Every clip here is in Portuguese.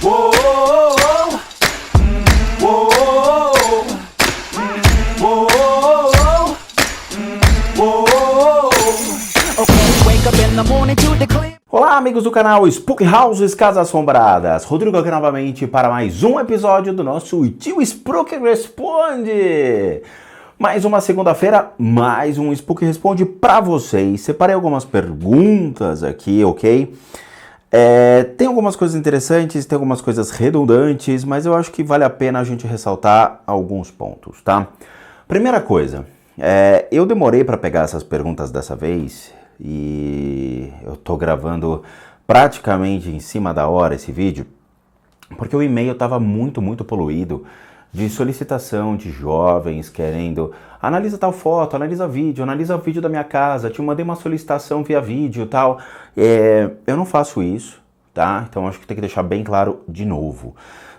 Whoa, whoa, whoa, whoa. Okay, wake up in the morning to the clear. Olá, amigos do canal Spook Houses Casas Assombradas. Rodrigo aqui novamente para mais um episódio do nosso Tio Spook Responde. Mais uma segunda-feira, mais um Spook Responde para vocês. Separei algumas perguntas aqui, ok? Tem algumas coisas interessantes, tem algumas coisas redundantes, mas eu acho que vale a pena a gente ressaltar alguns pontos, tá? Primeira coisa, eu demorei para pegar essas perguntas dessa vez e eu tô gravando praticamente em cima da hora esse vídeo, porque o e-mail estava muito poluído de solicitação de jovens querendo analisa tal foto, analisa vídeo da minha casa, te mandei uma solicitação via vídeo e tal. Eu não faço isso, tá? Então acho que tem que deixar bem claro de novo,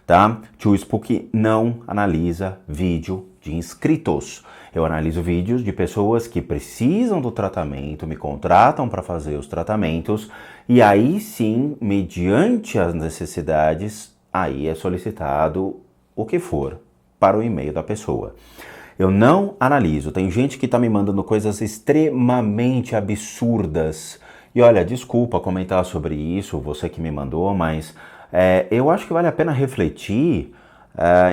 tá? Tio Spook não analisa vídeo de inscritos. Eu analiso vídeos de pessoas que precisam do tratamento, me contratam para fazer os tratamentos e aí sim, mediante as necessidades, aí é solicitado o que for para o e-mail da pessoa. Eu não analiso. Tem gente que está me mandando coisas extremamente absurdas. E olha, desculpa comentar sobre isso, você que me mandou, mas eu acho que vale a pena refletir.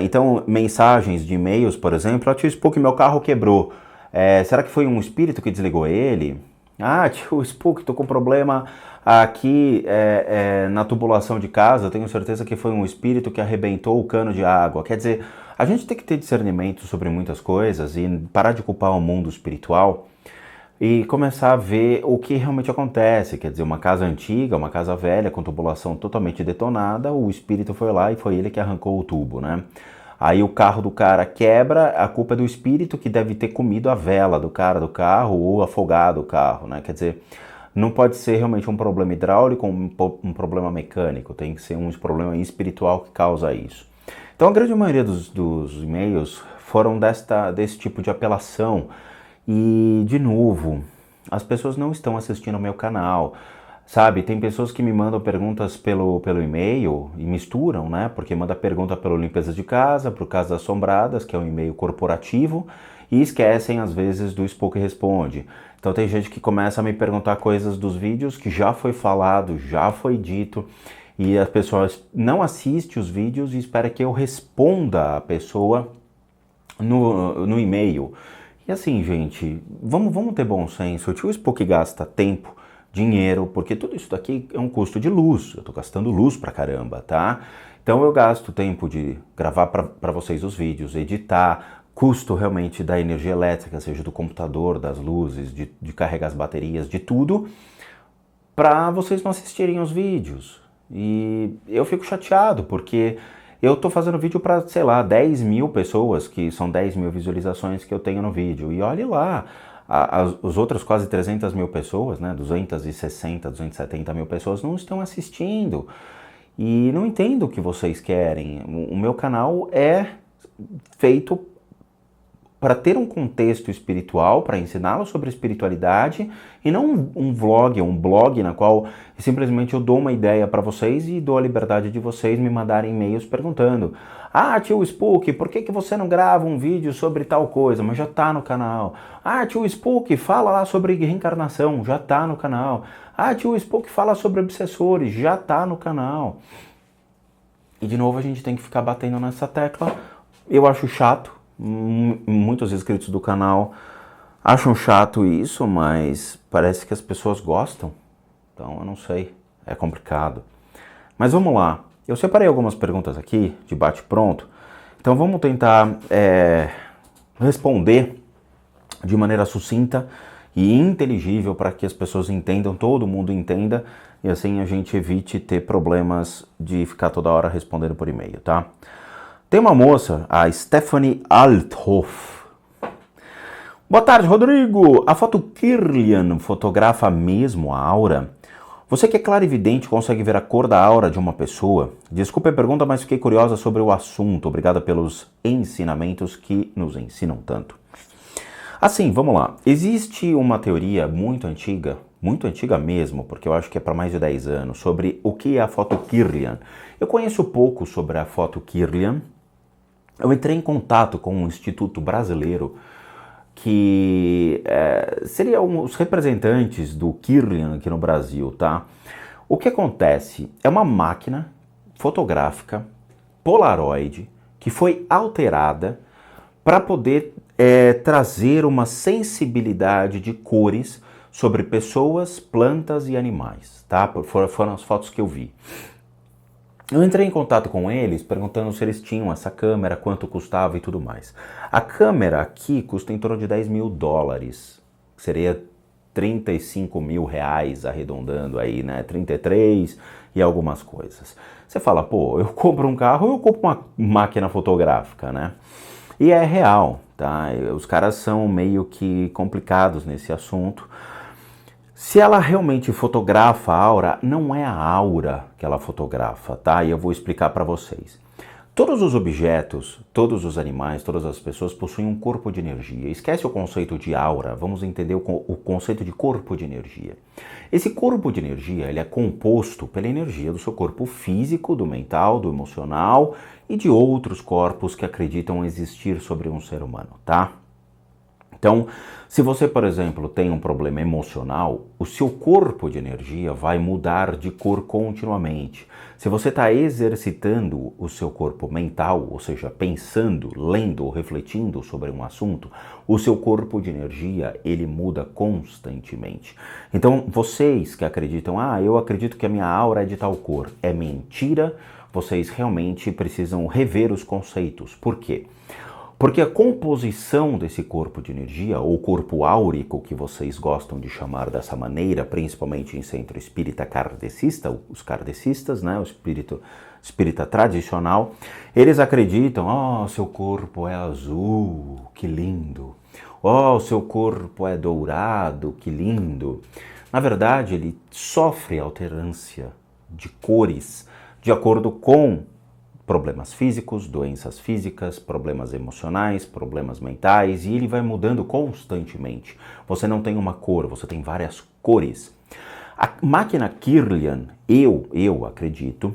Então, mensagens de e-mails, por exemplo, tio Spook, meu carro quebrou. Será que foi um espírito que desligou ele? Ah, tio Spook, tô com problema aqui na tubulação de casa, tenho certeza que foi um espírito que arrebentou o cano de água. Quer dizer, a gente tem que ter discernimento sobre muitas coisas e parar de culpar o mundo espiritual e começar a ver o que realmente acontece. Quer dizer, uma casa antiga, uma casa velha com tubulação totalmente detonada, o espírito foi lá e foi ele que arrancou o tubo, né? Aí o carro do cara quebra, a culpa é do espírito que deve ter comido a vela do cara do carro ou afogado o carro, né? Quer dizer, não pode ser realmente um problema hidráulico ou um problema mecânico, tem que ser um problema espiritual que causa isso. Então a grande maioria dos e-mails foram desse tipo de apelação e, de novo, as pessoas não estão assistindo ao meu canal, sabe? Tem pessoas que me mandam perguntas pelo e-mail e misturam, né? Porque manda pergunta pelo Limpeza de Casa, pro Casas Assombradas, que é um e-mail corporativo, e esquecem às vezes do Spook Responde. Então tem gente que começa a me perguntar coisas dos vídeos que já foi falado, já foi dito, e as pessoas não assistem os vídeos e esperam que eu responda a pessoa no e-mail. E assim, gente, vamos ter bom senso. O Tio Spook gasta tempo, dinheiro, porque tudo isso daqui é um custo de luz. Eu tô gastando luz pra caramba, tá? Então eu gasto tempo de gravar pra vocês os vídeos, editar, custo realmente da energia elétrica, seja do computador, das luzes, de carregar as baterias, de tudo, pra vocês não assistirem os vídeos. E eu fico chateado, porque eu tô fazendo vídeo para, sei lá, 10 mil pessoas, que são 10 mil visualizações que eu tenho no vídeo. E olhe lá, os outros quase 300 mil pessoas, né, 260, 270 mil pessoas não estão assistindo. E não entendo o que vocês querem. O meu canal é feito para ter um contexto espiritual, para ensiná-los sobre espiritualidade, e não um vlog, um blog na qual simplesmente eu dou uma ideia para vocês e dou a liberdade de vocês me mandarem e-mails perguntando: ah, tio Spook, por que você não grava um vídeo sobre tal coisa? Mas já tá no canal. Ah, tio Spook, fala lá sobre reencarnação, já tá no canal. Ah, tio Spook, fala sobre obsessores, já tá no canal. E de novo a gente tem que ficar batendo nessa tecla. Eu acho chato. Muitos inscritos do canal acham chato isso, mas parece que as pessoas gostam. Então eu não sei, é complicado. Mas vamos lá, eu separei algumas perguntas aqui de bate-pronto. Então vamos tentar responder de maneira sucinta e inteligível para que as pessoas entendam, todo mundo entenda, e assim a gente evite ter problemas de ficar toda hora respondendo por e-mail, tá? Tem uma moça, a Stephanie Althoff. Boa tarde, Rodrigo. A foto Kirlian fotografa mesmo a aura? Você que é clarividente consegue ver a cor da aura de uma pessoa? Desculpe a pergunta, mas fiquei curiosa sobre o assunto. Obrigada pelos ensinamentos que nos ensinam tanto. Assim, vamos lá. Existe uma teoria muito antiga mesmo, porque eu acho que é para mais de 10 anos, sobre o que é a foto Kirlian. Eu conheço pouco sobre a foto Kirlian. Eu entrei em contato com um instituto brasileiro que seria os representantes do Kirlian aqui no Brasil, tá? O que acontece? É uma máquina fotográfica Polaroid que foi alterada para poder trazer uma sensibilidade de cores sobre pessoas, plantas e animais, tá? Foram as fotos que eu vi. Eu entrei em contato com eles perguntando se eles tinham essa câmera, quanto custava e tudo mais. A câmera aqui custa em torno de US$ 10.000, que seria 35 mil reais, arredondando aí, né? 33 e algumas coisas. Você fala, pô, eu compro um carro ou eu compro uma máquina fotográfica, né? E é real, tá? Os caras são meio que complicados nesse assunto. Se ela realmente fotografa a aura, não é a aura que ela fotografa, tá? E eu vou explicar para vocês. Todos os objetos, todos os animais, todas as pessoas possuem um corpo de energia. Esquece o conceito de aura, vamos entender o conceito de corpo de energia. Esse corpo de energia, ele é composto pela energia do seu corpo físico, do mental, do emocional e de outros corpos que acreditam existir sobre um ser humano, tá? Então, se você, por exemplo, tem um problema emocional, o seu corpo de energia vai mudar de cor continuamente. Se você está exercitando o seu corpo mental, ou seja, pensando, lendo ou refletindo sobre um assunto, o seu corpo de energia, ele muda constantemente. Então, vocês que acreditam, eu acredito que a minha aura é de tal cor, é mentira, vocês realmente precisam rever os conceitos. Por quê? Porque a composição desse corpo de energia, ou corpo áurico, que vocês gostam de chamar dessa maneira, principalmente em centro espírita kardecista, os kardecistas, né, o espírita tradicional, eles acreditam, seu corpo é azul, que lindo. O seu corpo é dourado, que lindo. Na verdade, ele sofre alterância de cores de acordo com problemas físicos, doenças físicas, problemas emocionais, problemas mentais, e ele vai mudando constantemente. Você não tem uma cor, você tem várias cores. A máquina Kirlian, eu acredito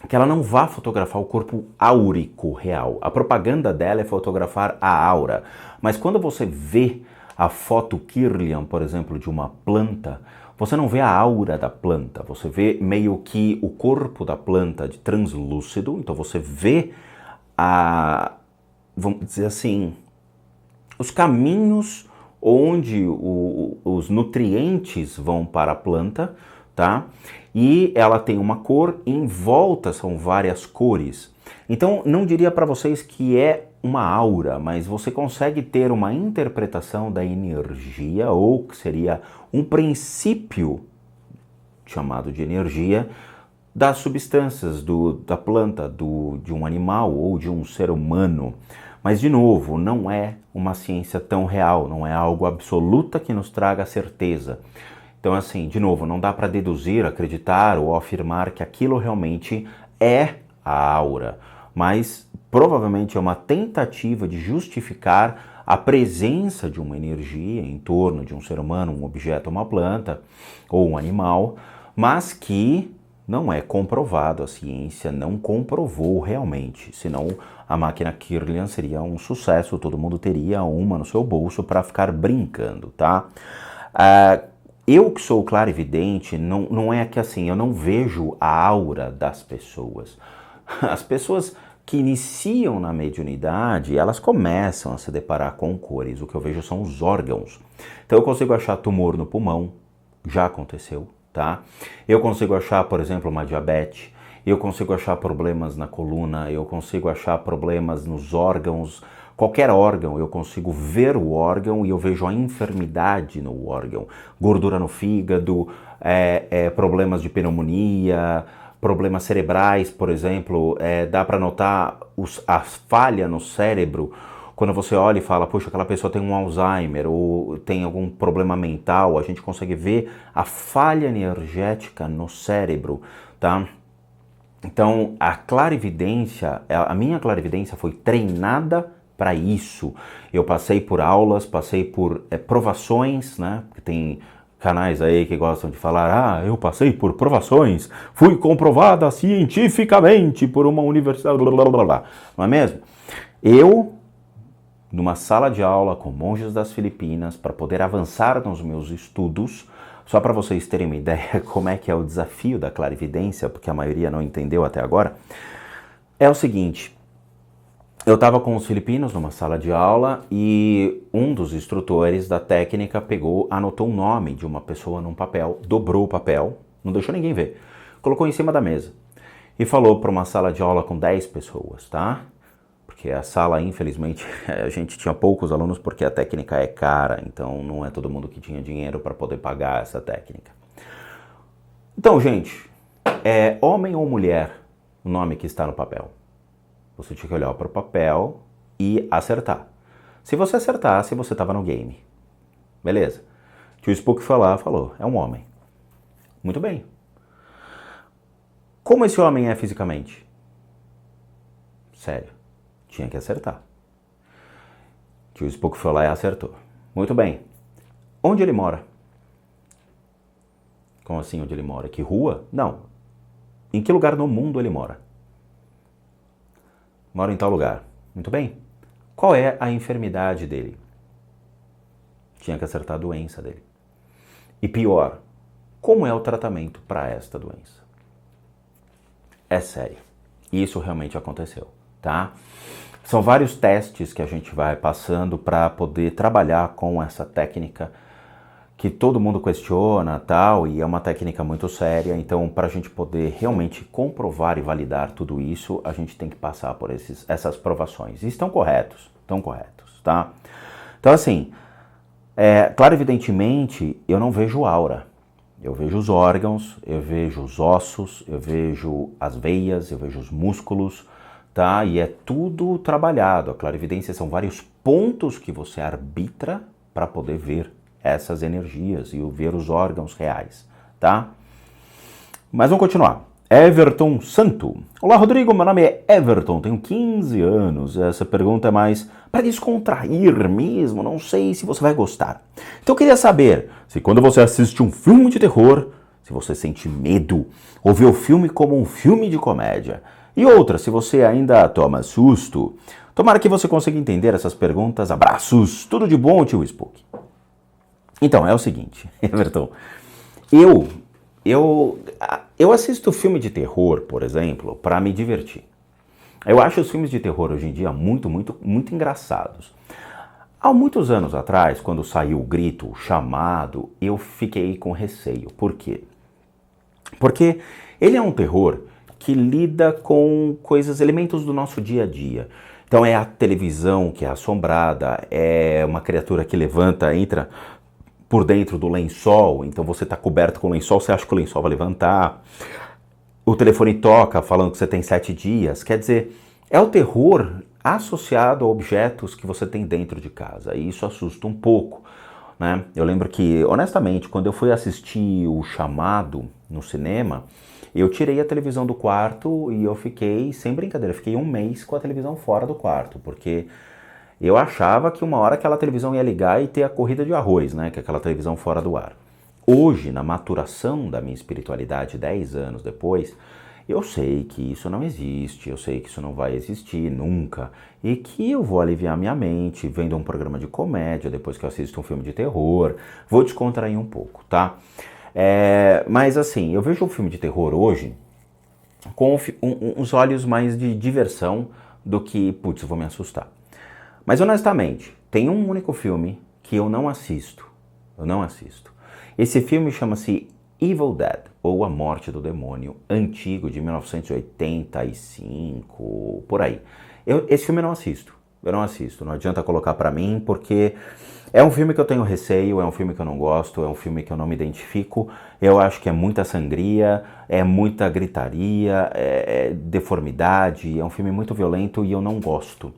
que ela não vá fotografar o corpo áurico real. A propaganda dela é fotografar a aura. Mas quando você vê a foto Kirlian, por exemplo, de uma planta, você não vê a aura da planta, você vê meio que o corpo da planta de translúcido, então você vê vamos dizer assim, os caminhos onde os nutrientes vão para a planta, tá? E ela tem uma cor, e em volta são várias cores. Então, não diria para vocês que é uma aura, mas você consegue ter uma interpretação da energia, ou que seria um princípio chamado de energia, das substâncias da planta, de um animal ou de um ser humano. Mas, de novo, não é uma ciência tão real, não é algo absoluta que nos traga certeza. Então, assim, de novo, não dá para deduzir, acreditar ou afirmar que aquilo realmente é a aura, mas provavelmente é uma tentativa de justificar a presença de uma energia em torno de um ser humano, um objeto, uma planta ou um animal, mas que não é comprovado, a ciência não comprovou realmente, senão a máquina Kirlian seria um sucesso, todo mundo teria uma no seu bolso para ficar brincando, tá? Eu que sou clarividente, não é que assim, eu não vejo a aura das pessoas. As pessoas que iniciam na mediunidade, elas começam a se deparar com cores. O que eu vejo são os órgãos. Então eu consigo achar tumor no pulmão, já aconteceu, tá? Eu consigo achar, por exemplo, uma diabetes. Eu consigo achar problemas na coluna, eu consigo achar problemas nos órgãos. Qualquer órgão, eu consigo ver o órgão e eu vejo a enfermidade no órgão. Gordura no fígado, problemas de pneumonia, problemas cerebrais, por exemplo. Dá para notar a falha no cérebro. Quando você olha e fala, puxa, aquela pessoa tem um Alzheimer ou tem algum problema mental, a gente consegue ver a falha energética no cérebro, tá? Então, a minha clarividência foi treinada para isso. Eu passei por aulas, passei por provações, né? Porque tem canais aí que gostam de falar, eu passei por provações, fui comprovada cientificamente por uma universidade, blá, blá, blá, blá. Não é mesmo? Eu, numa sala de aula com monges das Filipinas, para poder avançar nos meus estudos, só para vocês terem uma ideia como é que é o desafio da clarividência, porque a maioria não entendeu até agora, é o seguinte, eu estava com os filipinos numa sala de aula e um dos instrutores da técnica pegou, anotou o nome de uma pessoa num papel, dobrou o papel, não deixou ninguém ver, colocou em cima da mesa e falou para uma sala de aula com 10 pessoas, tá? Porque a sala, infelizmente, a gente tinha poucos alunos porque a técnica é cara, então não é todo mundo que tinha dinheiro para poder pagar essa técnica. Então, gente, é homem ou mulher o nome que está no papel? Você tinha que olhar para o papel e acertar. Se você acertasse, você estava no game. Beleza. Tio Spook foi lá e falou, é um homem. Muito bem. Como esse homem é fisicamente? Sério. Tinha que acertar. Tio Spook foi lá e acertou. Muito bem. Onde ele mora? Como assim onde ele mora? Que rua? Não. Em que lugar no mundo ele mora? Mora em tal lugar. Muito bem. Qual é a enfermidade dele? Tinha que acertar a doença dele. E pior, como é o tratamento para esta doença? É sério. Isso realmente aconteceu, tá? São vários testes que a gente vai passando para poder trabalhar com essa técnica que todo mundo questiona, tal, e é uma técnica muito séria, então para a gente poder realmente comprovar e validar tudo isso, a gente tem que passar por essas provações. E estão corretos, tá? Então assim, claro, evidentemente, eu não vejo aura. Eu vejo os órgãos, eu vejo os ossos, eu vejo as veias, eu vejo os músculos, tá? E é tudo trabalhado. A clarividência são vários pontos que você arbitra para poder ver essas energias e ver os órgãos reais, tá? Mas vamos continuar. Everton Santo. Olá, Rodrigo, meu nome é Everton, tenho 15 anos. Essa pergunta é mais para descontrair mesmo, não sei se você vai gostar. Então eu queria saber se quando você assiste um filme de terror, se você sente medo, ou vê o filme como um filme de comédia. E outra, se você ainda toma susto. Tomara que você consiga entender essas perguntas. Abraços, tudo de bom, tio Spook. Então, é o seguinte, Everton, eu assisto filme de terror, por exemplo, para me divertir. Eu acho os filmes de terror hoje em dia muito, muito, muito engraçados. Há muitos anos atrás, quando saiu o Grito, o Chamado, eu fiquei com receio. Por quê? Porque ele é um terror que lida com coisas, elementos do nosso dia a dia. Então é a televisão que é assombrada, é uma criatura que levanta, entra por dentro do lençol, então você está coberto com o lençol, você acha que o lençol vai levantar. O telefone toca falando que você tem 7 dias. Quer dizer, é o terror associado a objetos que você tem dentro de casa. E isso assusta um pouco, né? Eu lembro que, honestamente, quando eu fui assistir o Chamado no cinema, eu tirei a televisão do quarto e eu fiquei, sem brincadeira, fiquei 1 mês com a televisão fora do quarto, porque eu achava que uma hora aquela televisão ia ligar e ter a corrida de arroz, né? Que é aquela televisão fora do ar. Hoje, na maturação da minha espiritualidade, 10 anos depois, eu sei que isso não existe, eu sei que isso não vai existir nunca, e que eu vou aliviar minha mente vendo um programa de comédia, depois que eu assisto um filme de terror, vou descontrair um pouco, tá? Mas assim, eu vejo um filme de terror hoje com uns olhos mais de diversão do que, putz, eu vou me assustar. Mas honestamente, tem um único filme que eu não assisto. Esse filme chama-se Evil Dead, ou A Morte do Demônio, antigo, de 1985, por aí. Esse filme eu não assisto, não adianta colocar pra mim, porque é um filme que eu tenho receio, é um filme que eu não gosto, é um filme que eu não me identifico, eu acho que é muita sangria, é muita gritaria, é deformidade, é um filme muito violento e eu não gosto,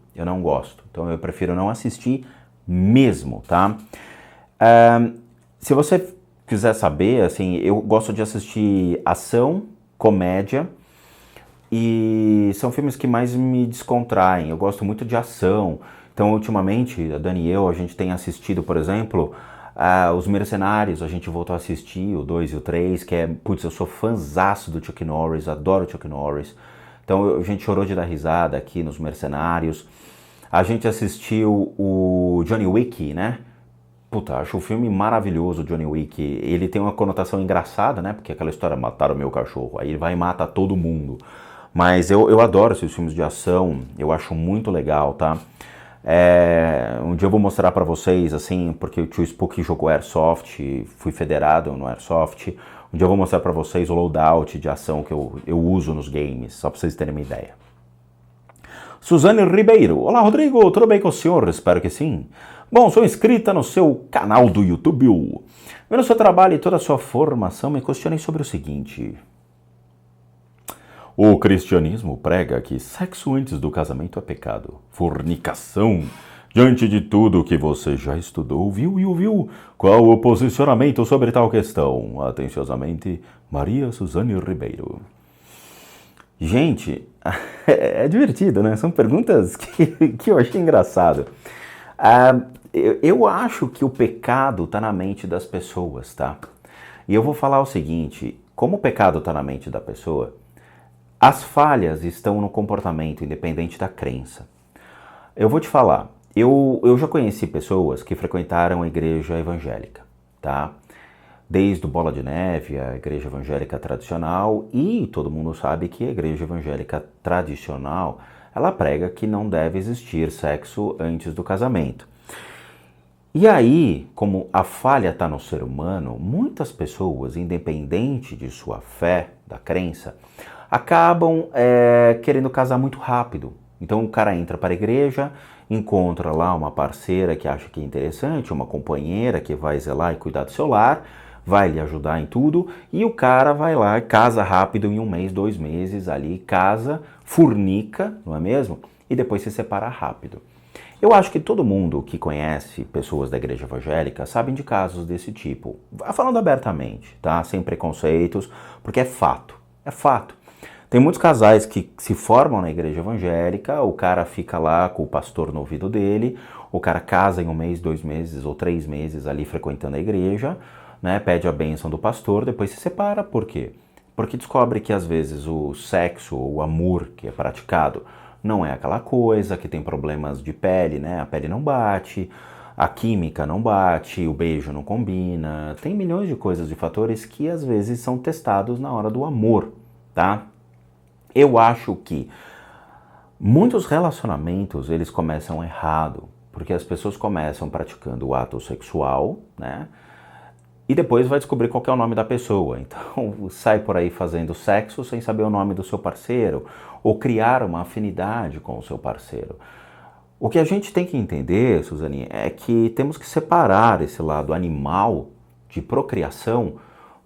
então eu prefiro não assistir mesmo, tá? Se você quiser saber, assim, eu gosto de assistir ação, comédia, e são filmes que mais me descontraem. Eu gosto muito de ação. Então, ultimamente, a Dani e eu, a gente tem assistido, por exemplo, Os Mercenários, a gente voltou a assistir o 2 e o 3, que é, putz, eu sou fãzaço do Chuck Norris, adoro o Chuck Norris. Então, a gente chorou de dar risada aqui nos Mercenários. A gente assistiu o Johnny Wick, né? Puta, acho o filme maravilhoso, Johnny Wick. Ele tem uma conotação engraçada, né? Porque aquela história, mataram o meu cachorro. Aí ele vai e mata todo mundo. Mas eu adoro esses filmes de ação, eu acho muito legal, tá? Um dia eu vou mostrar pra vocês, assim, porque o tio Spook jogou Airsoft, fui federado no Airsoft. Um dia eu vou mostrar pra vocês o loadout de ação que eu uso nos games, só pra vocês terem uma ideia. Suzane Ribeiro. Olá, Rodrigo, tudo bem com o senhor? Espero que sim. Bom, sou inscrita no seu canal do YouTube. Vendo seu trabalho e toda a sua formação, me questionei sobre o seguinte. O cristianismo prega que sexo antes do casamento é pecado. Fornicação. Diante de tudo que você já estudou, viu e ouviu, qual o posicionamento sobre tal questão? Atenciosamente, Maria Suzane Ribeiro. Gente, é divertido, né? São perguntas que eu achei engraçado. Eu acho que o pecado está na mente das pessoas, tá? E eu vou falar o seguinte, como o pecado está na mente da pessoa, as falhas estão no comportamento, independente da crença. Eu vou te falar, eu já conheci pessoas que frequentaram a igreja evangélica, tá? Desde o Bola de Neve, a igreja evangélica tradicional, e todo mundo sabe que a igreja evangélica tradicional, ela prega que não deve existir sexo antes do casamento. E aí, como a falha está no ser humano, muitas pessoas, independente de sua fé, da crença, acabam querendo casar muito rápido. Então o cara entra para a igreja, encontra lá uma parceira que acha que é interessante, uma companheira que vai zelar e cuidar do seu lar, vai lhe ajudar em tudo, e o cara vai lá, casa rápido em 1 mês, 2 meses, ali casa, fornica, não é mesmo? E depois se separa rápido. Eu acho que todo mundo que conhece pessoas da igreja evangélica sabem de casos desse tipo. Falando abertamente, tá? Sem preconceitos, porque é fato. É fato. Tem muitos casais que se formam na igreja evangélica, o cara fica lá com o pastor no ouvido dele, o cara casa em 1 mês, 2 meses ou 3 meses ali frequentando a igreja, né? Pede a bênção do pastor, depois se separa. Por quê? Porque descobre que às vezes o sexo ou o amor que é praticado não é aquela coisa, que tem problemas de pele, né? A pele não bate, a química não bate, o beijo não combina. Tem milhões de coisas, de fatores que às vezes são testados na hora do amor, tá? Eu acho que muitos relacionamentos, eles começam errado, porque as pessoas começam praticando o ato sexual, né? E depois vai descobrir qual que é o nome da pessoa. Então sai por aí fazendo sexo sem saber o nome do seu parceiro, ou criar uma afinidade com o seu parceiro. O que a gente tem que entender, Suzane, é que temos que separar esse lado animal de procriação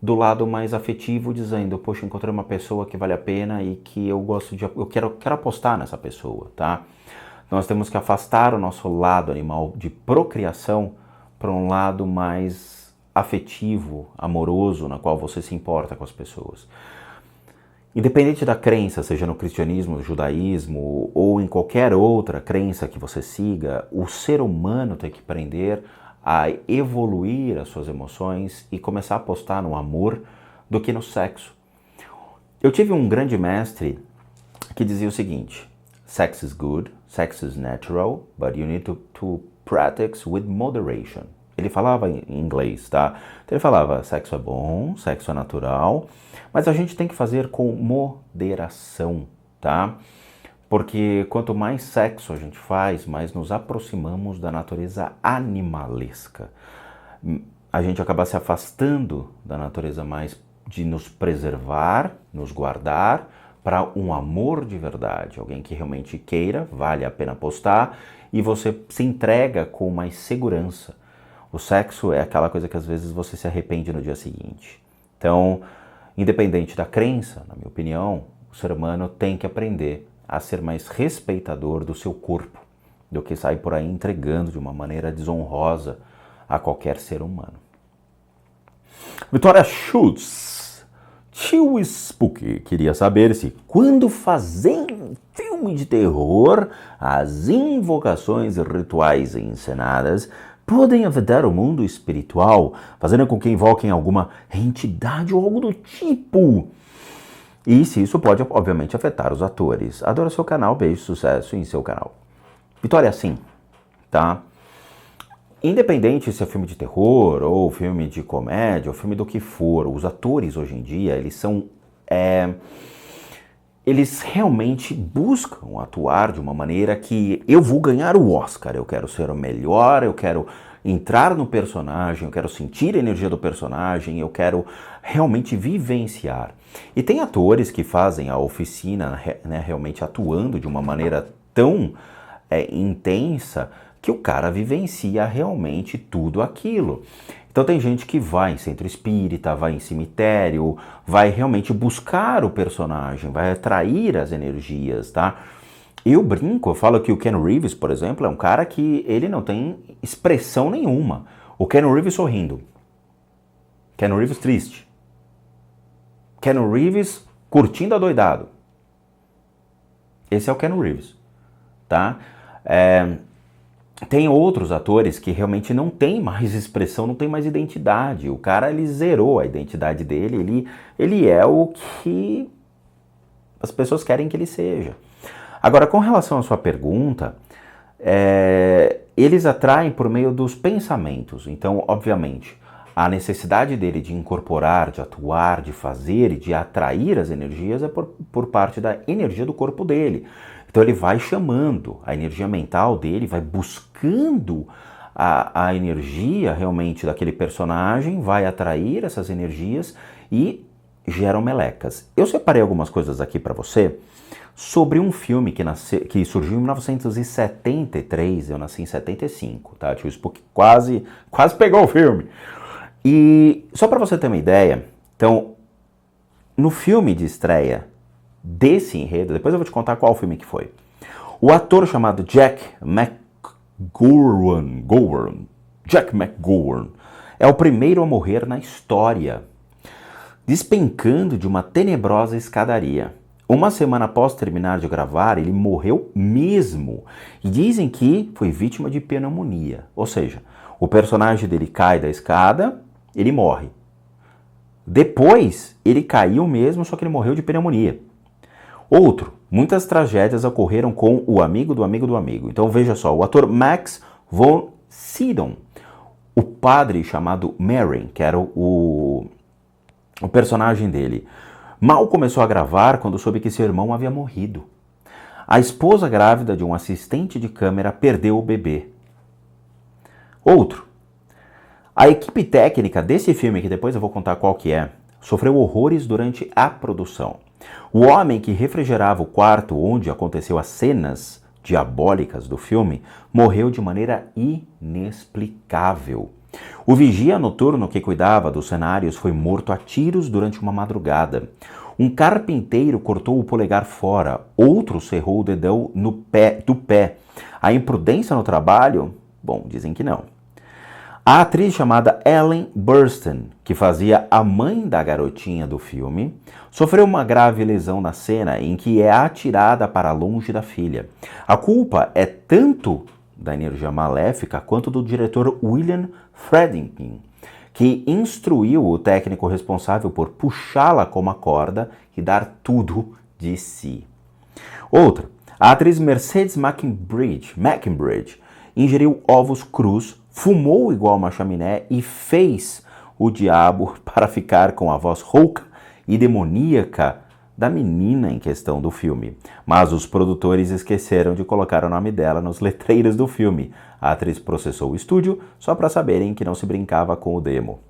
do lado mais afetivo, dizendo, poxa, encontrei uma pessoa que vale a pena e que eu quero apostar nessa pessoa, tá? Nós temos que afastar o nosso lado animal de procriação para um lado mais afetivo, amoroso, na qual você se importa com as pessoas. Independente da crença, seja no cristianismo, no judaísmo ou em qualquer outra crença que você siga, o ser humano tem que aprender a evoluir as suas emoções e começar a apostar no amor do que no sexo. Eu tive um grande mestre que dizia o seguinte: sex is good, sex is natural, but you need to practice with moderation. Ele falava em inglês, tá? Então ele falava, sexo é bom, sexo é natural, mas a gente tem que fazer com moderação, tá? Porque quanto mais sexo a gente faz, mais nos aproximamos da natureza animalesca. A gente acaba se afastando da natureza mais de nos preservar, nos guardar, para um amor de verdade. Alguém que realmente queira, vale a pena apostar, e você se entrega com mais segurança. O sexo é aquela coisa que às vezes você se arrepende no dia seguinte. Então, independente da crença, na minha opinião, o ser humano tem que aprender a ser mais respeitador do seu corpo, do que sair por aí entregando de uma maneira desonrosa a qualquer ser humano. Vitória Schultz. Tio Spook queria saber se quando fazendo filme de terror, as invocações e rituais encenadas podem afetar o mundo espiritual, fazendo com que invoquem alguma entidade ou algo do tipo. E se isso pode, obviamente, afetar os atores. Adoro seu canal, beijo, sucesso em seu canal. Vitória, sim, tá? Independente se é filme de terror, ou filme de comédia, ou filme do que for, os atores hoje em dia, eles são... eles realmente buscam atuar de uma maneira que eu vou ganhar o Oscar, eu quero ser o melhor, eu quero entrar no personagem, eu quero sentir a energia do personagem, eu quero realmente vivenciar. E tem atores que fazem a oficina, né, realmente atuando de uma maneira tão intensa que o cara vivencia realmente tudo aquilo. Então tem gente que vai em centro espírita, vai em cemitério, vai realmente buscar o personagem, vai atrair as energias, tá? Eu brinco, eu falo que o Keanu Reeves, por exemplo, é um cara que ele não tem expressão nenhuma. O Keanu Reeves sorrindo. Keanu Reeves triste. Keanu Reeves curtindo adoidado. Esse é o Keanu Reeves, tá? Tem outros atores que realmente não tem mais expressão, não tem mais identidade. O cara, ele zerou a identidade dele, ele é o que as pessoas querem que ele seja. Agora, com relação à sua pergunta, eles atraem por meio dos pensamentos. Então, obviamente, a necessidade dele de incorporar, de atuar, de fazer e de atrair as energias é por parte da energia do corpo dele. Então ele vai chamando, a energia mental dele vai buscando a energia realmente daquele personagem, vai atrair essas energias e geram melecas. Eu separei algumas coisas aqui para você sobre um filme que surgiu em 1973, eu nasci em 75, tá? Tio Spook quase pegou o filme. E só para você ter uma ideia, então, no filme de estreia desse enredo, depois eu vou te contar qual filme que foi. O ator chamado Jack McGowan é o primeiro a morrer na história, despencando de uma tenebrosa escadaria. Uma semana após terminar de gravar, ele morreu mesmo. E dizem que foi vítima de pneumonia. Ou seja, o personagem dele cai da escada, ele morre. Depois, ele caiu mesmo, só que ele morreu de pneumonia. Outro, muitas tragédias ocorreram com o amigo do amigo do amigo. Então veja só, o ator Max von Sydow, o padre chamado Marin, que era o personagem dele, mal começou a gravar quando soube que seu irmão havia morrido. A esposa grávida de um assistente de câmera perdeu o bebê. Outro, a equipe técnica desse filme, que depois eu vou contar qual que é, sofreu horrores durante a produção. O homem que refrigerava o quarto onde aconteceu as cenas diabólicas do filme morreu de maneira inexplicável. O vigia noturno que cuidava dos cenários foi morto a tiros durante uma madrugada. Um carpinteiro cortou o polegar fora, outro cerrou o dedão do pé. A imprudência no trabalho? Bom, dizem que não. A atriz chamada Ellen Burstyn, que fazia a mãe da garotinha do filme, sofreu uma grave lesão na cena em que é atirada para longe da filha. A culpa é tanto da energia maléfica quanto do diretor William Friedkin, que instruiu o técnico responsável por puxá-la com uma corda e dar tudo de si. Outra, a atriz Mercedes McEnbridge ingeriu ovos crus, fumou igual uma chaminé e fez o diabo para ficar com a voz rouca e demoníaca da menina em questão do filme. Mas os produtores esqueceram de colocar o nome dela nos letreiros do filme. A atriz processou o estúdio só para saberem que não se brincava com o demo.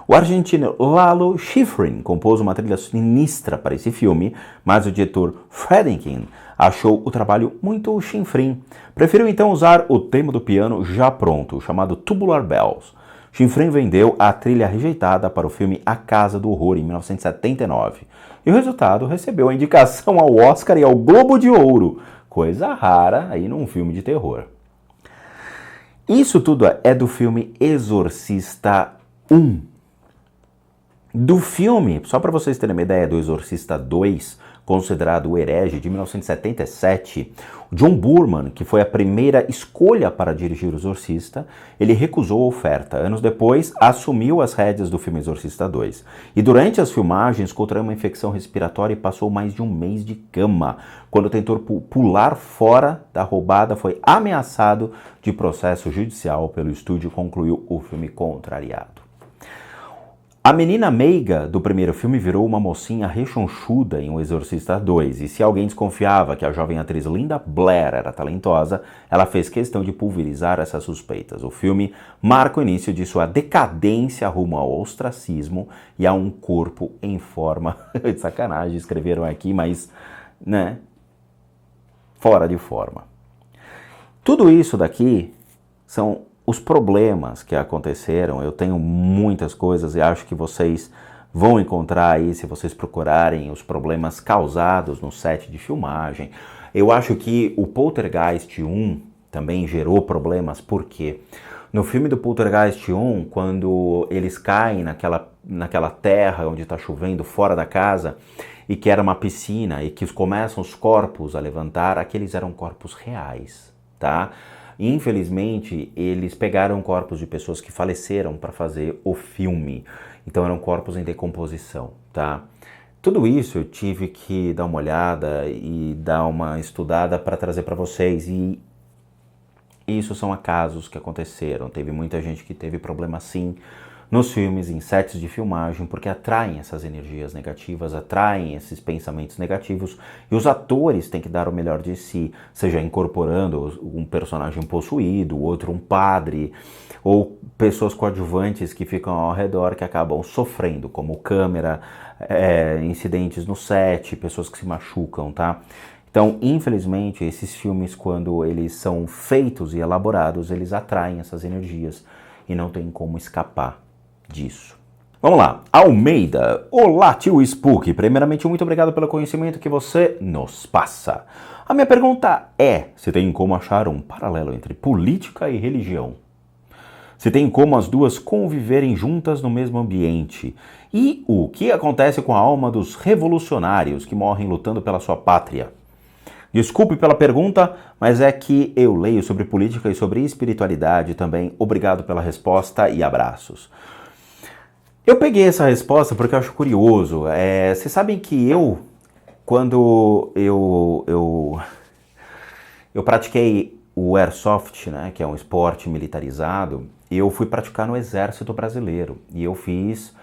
O argentino Lalo Schifrin compôs uma trilha sinistra para esse filme, mas o diretor Friedkin achou o trabalho muito chinfrim. Preferiu então usar o tema do piano já pronto, chamado Tubular Bells. Schifrin vendeu a trilha rejeitada para o filme A Casa do Horror, em 1979. E o resultado recebeu a indicação ao Oscar e ao Globo de Ouro, coisa rara aí num filme de terror. Isso tudo é do filme Exorcista 1. Do filme, só para vocês terem uma ideia, do Exorcista 2, considerado o herege de 1977, John Boorman, que foi a primeira escolha para dirigir O Exorcista, ele recusou a oferta. Anos depois, assumiu as rédeas do filme Exorcista 2. E durante as filmagens, contraiu uma infecção respiratória e passou mais de um mês de cama. Quando tentou pular fora da roubada, foi ameaçado de processo judicial pelo estúdio e concluiu o filme contrariado. A menina meiga do primeiro filme virou uma mocinha rechonchuda em O Exorcista 2, e se alguém desconfiava que a jovem atriz Linda Blair era talentosa, ela fez questão de pulverizar essas suspeitas. O filme marca o início de sua decadência rumo ao ostracismo e a um corpo em forma... de sacanagem, escreveram aqui, mas, né, fora de forma. Tudo isso daqui são os problemas que aconteceram. Eu tenho muitas coisas e acho que vocês vão encontrar aí, se vocês procurarem, os problemas causados no set de filmagem. Eu acho que o Poltergeist 1 também gerou problemas, porque no filme do Poltergeist 1, quando eles caem naquela terra onde está chovendo fora da casa, e que era uma piscina, e que começam os corpos a levantar, aqueles eram corpos reais, tá? Infelizmente, eles pegaram corpos de pessoas que faleceram para fazer o filme. Então eram corpos em decomposição, tá? Tudo isso eu tive que dar uma olhada e dar uma estudada para trazer para vocês. E isso são acasos que aconteceram. Teve muita gente que teve problema sim nos filmes, em sets de filmagem, porque atraem essas energias negativas, atraem esses pensamentos negativos, e os atores têm que dar o melhor de si, seja incorporando um personagem possuído, outro um padre, ou pessoas coadjuvantes que ficam ao redor que acabam sofrendo, como câmera, incidentes no set, pessoas que se machucam, tá? Então, infelizmente, esses filmes, quando eles são feitos e elaborados, eles atraem essas energias e não tem como escapar disso. Vamos lá, Almeida. Olá, tio Spook. Primeiramente, muito obrigado pelo conhecimento que você nos passa. A minha pergunta é, se tem como achar um paralelo entre política e religião? Se tem como as duas conviverem juntas no mesmo ambiente? E o que acontece com a alma dos revolucionários que morrem lutando pela sua pátria? Desculpe pela pergunta, mas é que eu leio sobre política e sobre espiritualidade também. Obrigado pela resposta e abraços. Eu peguei essa resposta porque eu acho curioso. Vocês sabem que quando eu pratiquei o Airsoft, né, que é um esporte militarizado, eu fui praticar no Exército Brasileiro. E eu fiz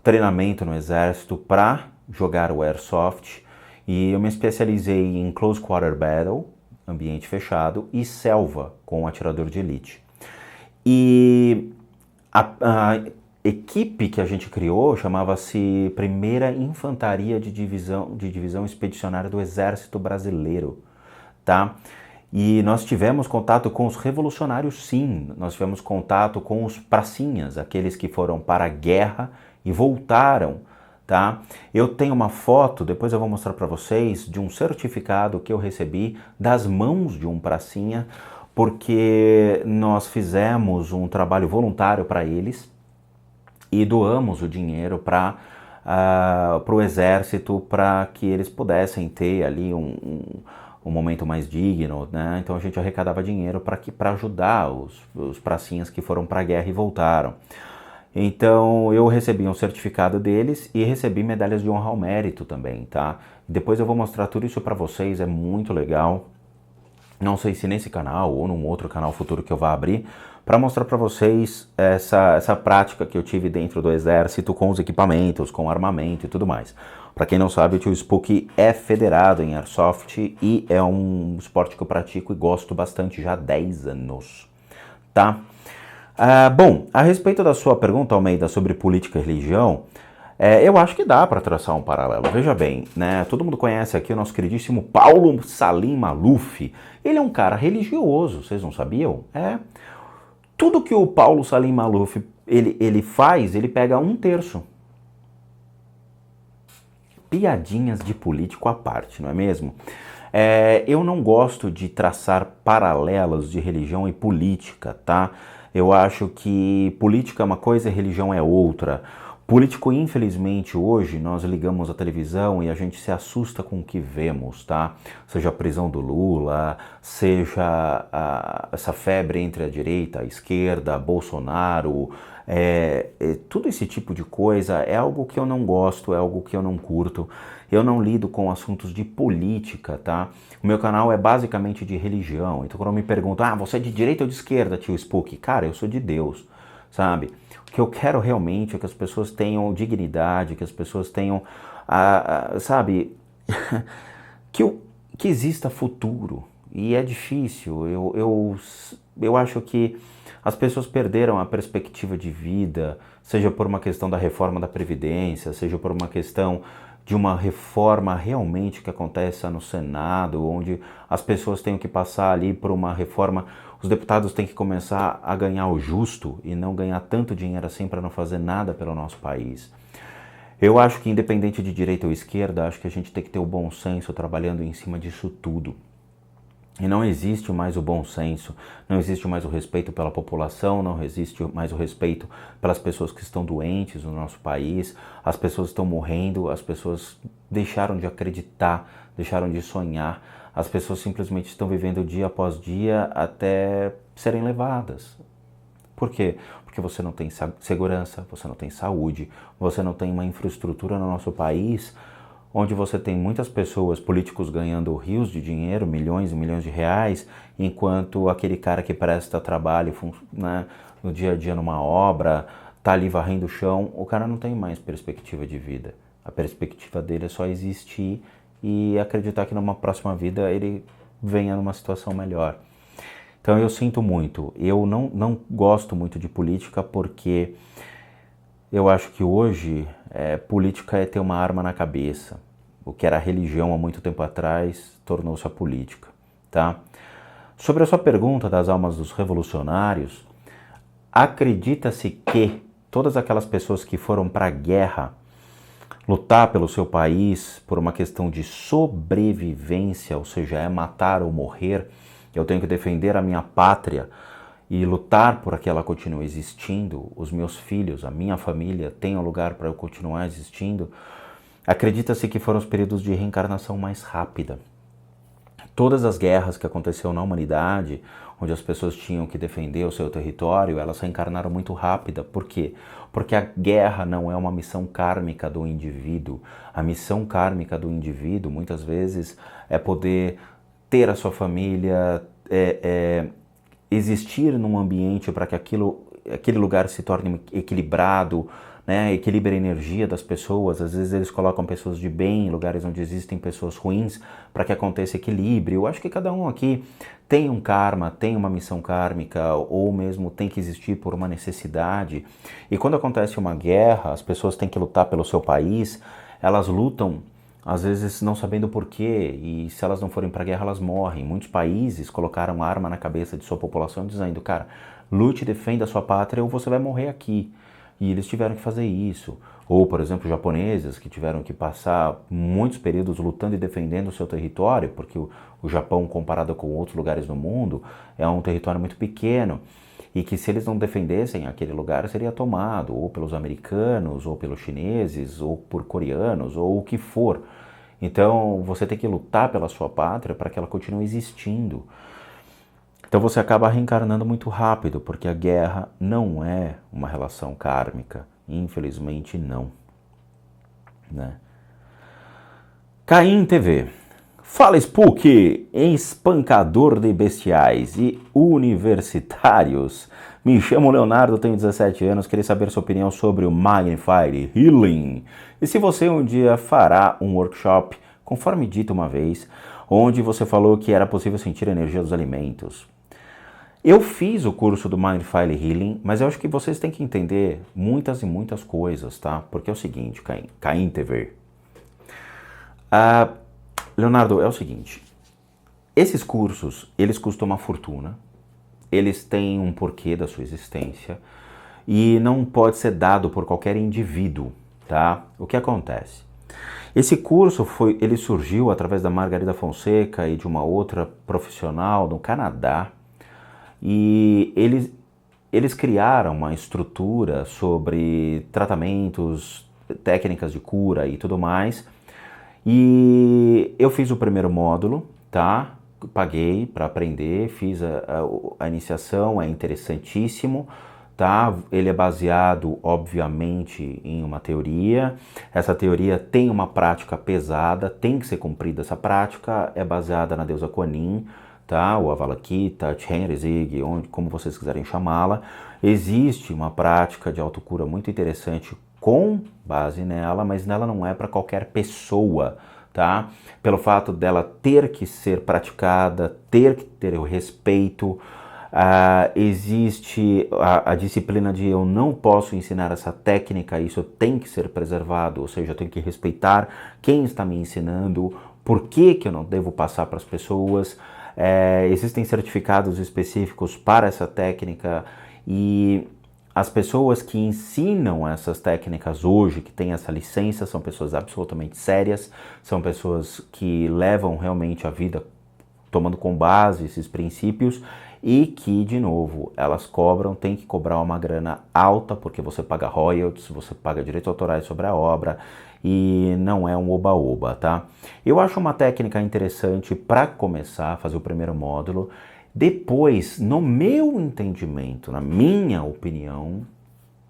treinamento no Exército para jogar o Airsoft. E eu me especializei em Close Quarter Battle, ambiente fechado, e selva, com atirador de elite. E a equipe que a gente criou chamava-se Primeira Infantaria de Divisão Expedicionária do Exército Brasileiro, tá? E nós tivemos contato com os revolucionários, sim. Nós tivemos contato com os pracinhas, aqueles que foram para a guerra e voltaram, tá? Eu tenho uma foto, depois eu vou mostrar para vocês, de um certificado que eu recebi das mãos de um pracinha, porque nós fizemos um trabalho voluntário para eles e doamos o dinheiro para o exército, para que eles pudessem ter ali um momento mais digno, né? Então a gente arrecadava dinheiro para ajudar os pracinhas que foram para a guerra e voltaram. Então eu recebi um certificado deles e recebi medalhas de honra ao mérito também, tá? Depois eu vou mostrar tudo isso para vocês, é muito legal. Não sei se nesse canal ou num outro canal futuro que eu vá abrir, para mostrar para vocês essa prática que eu tive dentro do exército com os equipamentos, com armamento e tudo mais. Para quem não sabe, o tio Spook é federado em Airsoft e é um esporte que eu pratico e gosto bastante já há 10 anos, tá? Bom, a respeito da sua pergunta, Almeida, sobre política e religião, eu acho que dá para traçar um paralelo. Veja bem, né? Todo mundo conhece aqui o nosso queridíssimo Paulo Salim Maluf. Ele é um cara religioso, vocês não sabiam? Tudo que o Paulo Salim Maluf ele faz, ele pega 1/3. Piadinhas de político à parte, não é mesmo? Eu não gosto de traçar paralelos de religião e política, tá? Eu acho que política é uma coisa e religião é outra. Político, infelizmente, hoje nós ligamos a televisão e a gente se assusta com o que vemos, tá? Seja a prisão do Lula, seja essa febre entre a direita, a esquerda, Bolsonaro, tudo esse tipo de coisa é algo que eu não gosto, é algo que eu não curto. Eu não lido com assuntos de política, tá? O meu canal é basicamente de religião, então quando me perguntam, você é de direita ou de esquerda, tio Spook? Cara, eu sou de Deus, sabe? O que eu quero realmente é que as pessoas tenham dignidade, que as pessoas tenham, sabe, que exista futuro. E é difícil, eu acho que as pessoas perderam a perspectiva de vida, seja por uma questão da reforma da Previdência, seja por uma questão de uma reforma realmente que aconteça no Senado, onde as pessoas têm que passar ali por uma reforma, os deputados têm que começar a ganhar o justo e não ganhar tanto dinheiro assim para não fazer nada pelo nosso país. Eu acho que independente de direita ou esquerda, acho que a gente tem que ter o bom senso trabalhando em cima disso tudo. E não existe mais o bom senso, não existe mais o respeito pela população, não existe mais o respeito pelas pessoas que estão doentes no nosso país, as pessoas estão morrendo, as pessoas deixaram de acreditar, deixaram de sonhar, as pessoas simplesmente estão vivendo dia após dia até serem levadas. Por quê? Porque você não tem segurança, você não tem saúde, você não tem uma infraestrutura no nosso país onde você tem muitas pessoas, políticos ganhando rios de dinheiro, milhões e milhões de reais, enquanto aquele cara que presta trabalho, né, no dia a dia numa obra, tá ali varrendo o chão, o cara não tem mais perspectiva de vida. A perspectiva dele é só existir e acreditar que numa próxima vida ele venha numa situação melhor. Então eu sinto muito, eu não gosto muito de política porque eu acho que hoje política é ter uma arma na cabeça. O que era religião há muito tempo atrás tornou-se a política, tá? Sobre a sua pergunta das almas dos revolucionários, acredita-se que todas aquelas pessoas que foram para a guerra lutar pelo seu país por uma questão de sobrevivência, ou seja, é matar ou morrer, eu tenho que defender a minha pátria e lutar por que ela continue existindo, os meus filhos, a minha família tenham lugar para eu continuar existindo, acredita-se que foram os períodos de reencarnação mais rápida. Todas as guerras que aconteceram na humanidade, onde as pessoas tinham que defender o seu território, elas reencarnaram muito rápida. Por quê? Porque a guerra não é uma missão kármica do indivíduo. A missão kármica do indivíduo, muitas vezes, é poder ter a sua família, existir num ambiente para que aquele lugar se torne equilibrado, né, equilibra a energia das pessoas. Às vezes eles colocam pessoas de bem em lugares onde existem pessoas ruins para que aconteça equilíbrio. Eu acho que cada um aqui tem um karma, tem uma missão kármica ou mesmo tem que existir por uma necessidade. E quando acontece uma guerra, as pessoas têm que lutar pelo seu país, elas lutam às vezes não sabendo porquê, e se elas não forem para a guerra elas morrem. Muitos países colocaram arma na cabeça de sua população dizendo, cara, lute e defenda a sua pátria ou você vai morrer aqui. E eles tiveram que fazer isso. Ou, por exemplo, japoneses que tiveram que passar muitos períodos lutando e defendendo o seu território, porque o Japão, comparado com outros lugares do mundo, é um território muito pequeno. E que se eles não defendessem aquele lugar, seria tomado ou pelos americanos, ou pelos chineses, ou por coreanos, ou o que for. Então, você tem que lutar pela sua pátria para que ela continue existindo. Então você acaba reencarnando muito rápido, porque a guerra não é uma relação kármica. Infelizmente não. Né? Caim TV. Fala Spook, espancador de bestiais e universitários. Me chamo Leonardo, tenho 17 anos, queria saber sua opinião sobre o Magnified Healing. E se você um dia fará um workshop, conforme dito uma vez, onde você falou que era possível sentir a energia dos alimentos. Eu fiz o curso do Magnified Healing, mas eu acho que vocês têm que entender muitas e muitas coisas, tá? Porque é o seguinte, Caim TV. Leonardo, é o seguinte, esses cursos, eles custam uma fortuna, eles têm um porquê da sua existência e não pode ser dado por qualquer indivíduo, tá? O que acontece? Esse curso ele surgiu através da Margarida Fonseca e de uma outra profissional no Canadá, e eles criaram uma estrutura sobre tratamentos, técnicas de cura e tudo mais. E eu fiz o primeiro módulo, tá? Paguei para aprender, fiz a iniciação, é interessantíssimo, tá? Ele é baseado, obviamente, em uma teoria. Essa teoria tem uma prática pesada, tem que ser cumprida essa prática, é baseada na deusa Kuan Yin, tá? O Avalokita, Chenrezig, como vocês quiserem chamá-la. Existe uma prática de autocura muito interessante com base nela, mas nela não é para qualquer pessoa, tá? Pelo fato dela ter que ser praticada, ter que ter o respeito, existe a disciplina de eu não posso ensinar essa técnica, isso tem que ser preservado, ou seja, eu tenho que respeitar quem está me ensinando, por que eu não devo passar para as pessoas. Existem certificados específicos para essa técnica e as pessoas que ensinam essas técnicas hoje, que têm essa licença, são pessoas absolutamente sérias, são pessoas que levam realmente a vida tomando com base esses princípios e que, de novo, elas cobram, tem que cobrar uma grana alta, porque você paga royalties, você paga direitos autorais sobre a obra e não é um oba-oba, tá? Eu acho uma técnica interessante para começar a fazer o primeiro módulo. Depois, no meu entendimento, na minha opinião,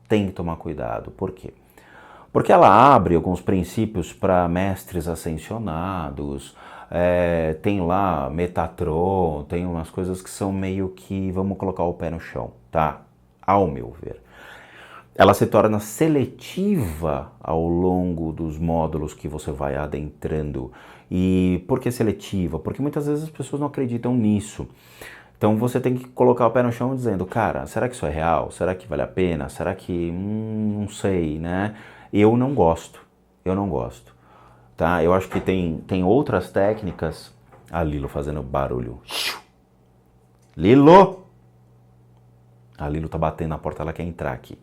tem que tomar cuidado. Por quê? Porque ela abre alguns princípios para mestres ascensionados, tem lá Metatron, tem umas coisas que são meio que, vamos colocar o pé no chão, tá? Ao meu ver. Ela se torna seletiva ao longo dos módulos que você vai adentrando. E por que seletiva? Porque muitas vezes as pessoas não acreditam nisso. Então você tem que colocar o pé no chão dizendo, cara, será que isso é real? Será que vale a pena? Será que, não sei, né? Eu não gosto, tá? Eu acho que tem outras técnicas. A Lilo fazendo barulho. Lilo! A Lilo tá batendo na porta, ela quer entrar aqui.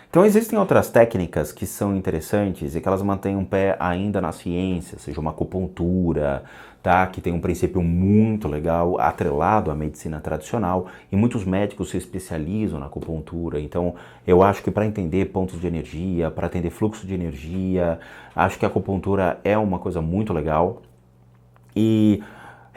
Então existem outras técnicas que são interessantes e que elas mantêm um pé ainda na ciência, seja uma acupuntura, tá? Que tem um princípio muito legal, atrelado à medicina tradicional, e muitos médicos se especializam na acupuntura. Então eu acho que para entender pontos de energia, para entender fluxo de energia, acho que a acupuntura é uma coisa muito legal. E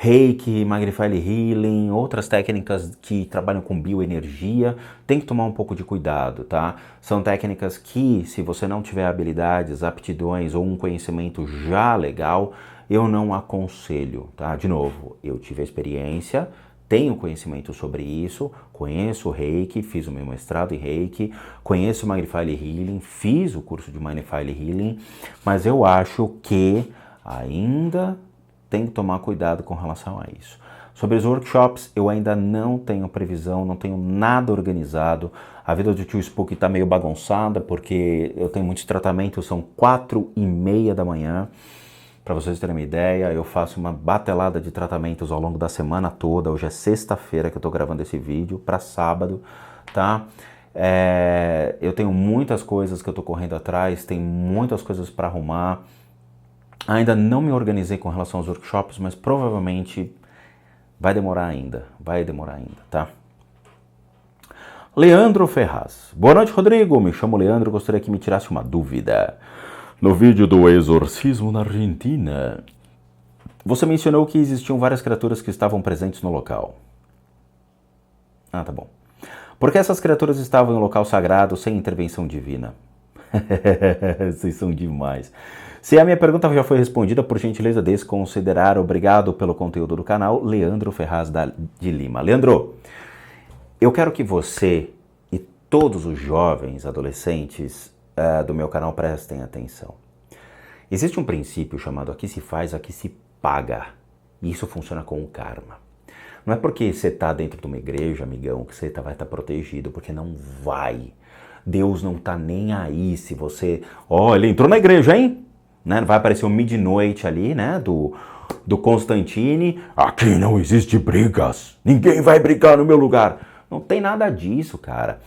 Reiki, Magnify Healing, outras técnicas que trabalham com bioenergia, tem que tomar um pouco de cuidado, tá? São técnicas que, se você não tiver habilidades, aptidões ou um conhecimento já legal, eu não aconselho, tá? De novo, eu tive a experiência, tenho conhecimento sobre isso, conheço o Reiki, fiz o meu mestrado em Reiki, conheço o Magnify Healing, fiz o curso de Magnify Healing, mas eu acho que ainda tem que tomar cuidado com relação a isso. Sobre os workshops, eu ainda não tenho previsão, não tenho nada organizado. A vida do tio Spook está meio bagunçada, porque eu tenho muitos tratamentos, são 4:30 da manhã. Para vocês terem uma ideia, eu faço uma batelada de tratamentos ao longo da semana toda. Hoje é sexta-feira que eu estou gravando esse vídeo, para sábado, tá? Eu tenho muitas coisas que eu estou correndo atrás, tem muitas coisas para arrumar. Ainda não me organizei com relação aos workshops, mas provavelmente vai demorar ainda, tá? Leandro Ferraz. Boa noite, Rodrigo. Me chamo Leandro, gostaria que me tirasse uma dúvida. No vídeo do exorcismo na Argentina, você mencionou que existiam várias criaturas que estavam presentes no local. Ah, tá bom. Por que essas criaturas estavam em um local sagrado sem intervenção divina? Vocês são demais. Se a minha pergunta já foi respondida, por gentileza desconsiderar. Obrigado pelo conteúdo do canal. Leandro Ferraz de Lima. Leandro, eu quero que você e todos os jovens, adolescentes do meu canal prestem atenção. Existe um princípio chamado aqui se faz, aqui se paga. E isso funciona com o karma. Não é porque você está dentro de uma igreja, amigão, que você vai estar protegido, porque não vai. Deus não tá nem aí se você... ele entrou na igreja, hein? Né? Vai aparecer um midnight ali, né? Do Constantine. Aqui não existe brigas. Ninguém vai brigar no meu lugar. Não tem nada disso, cara.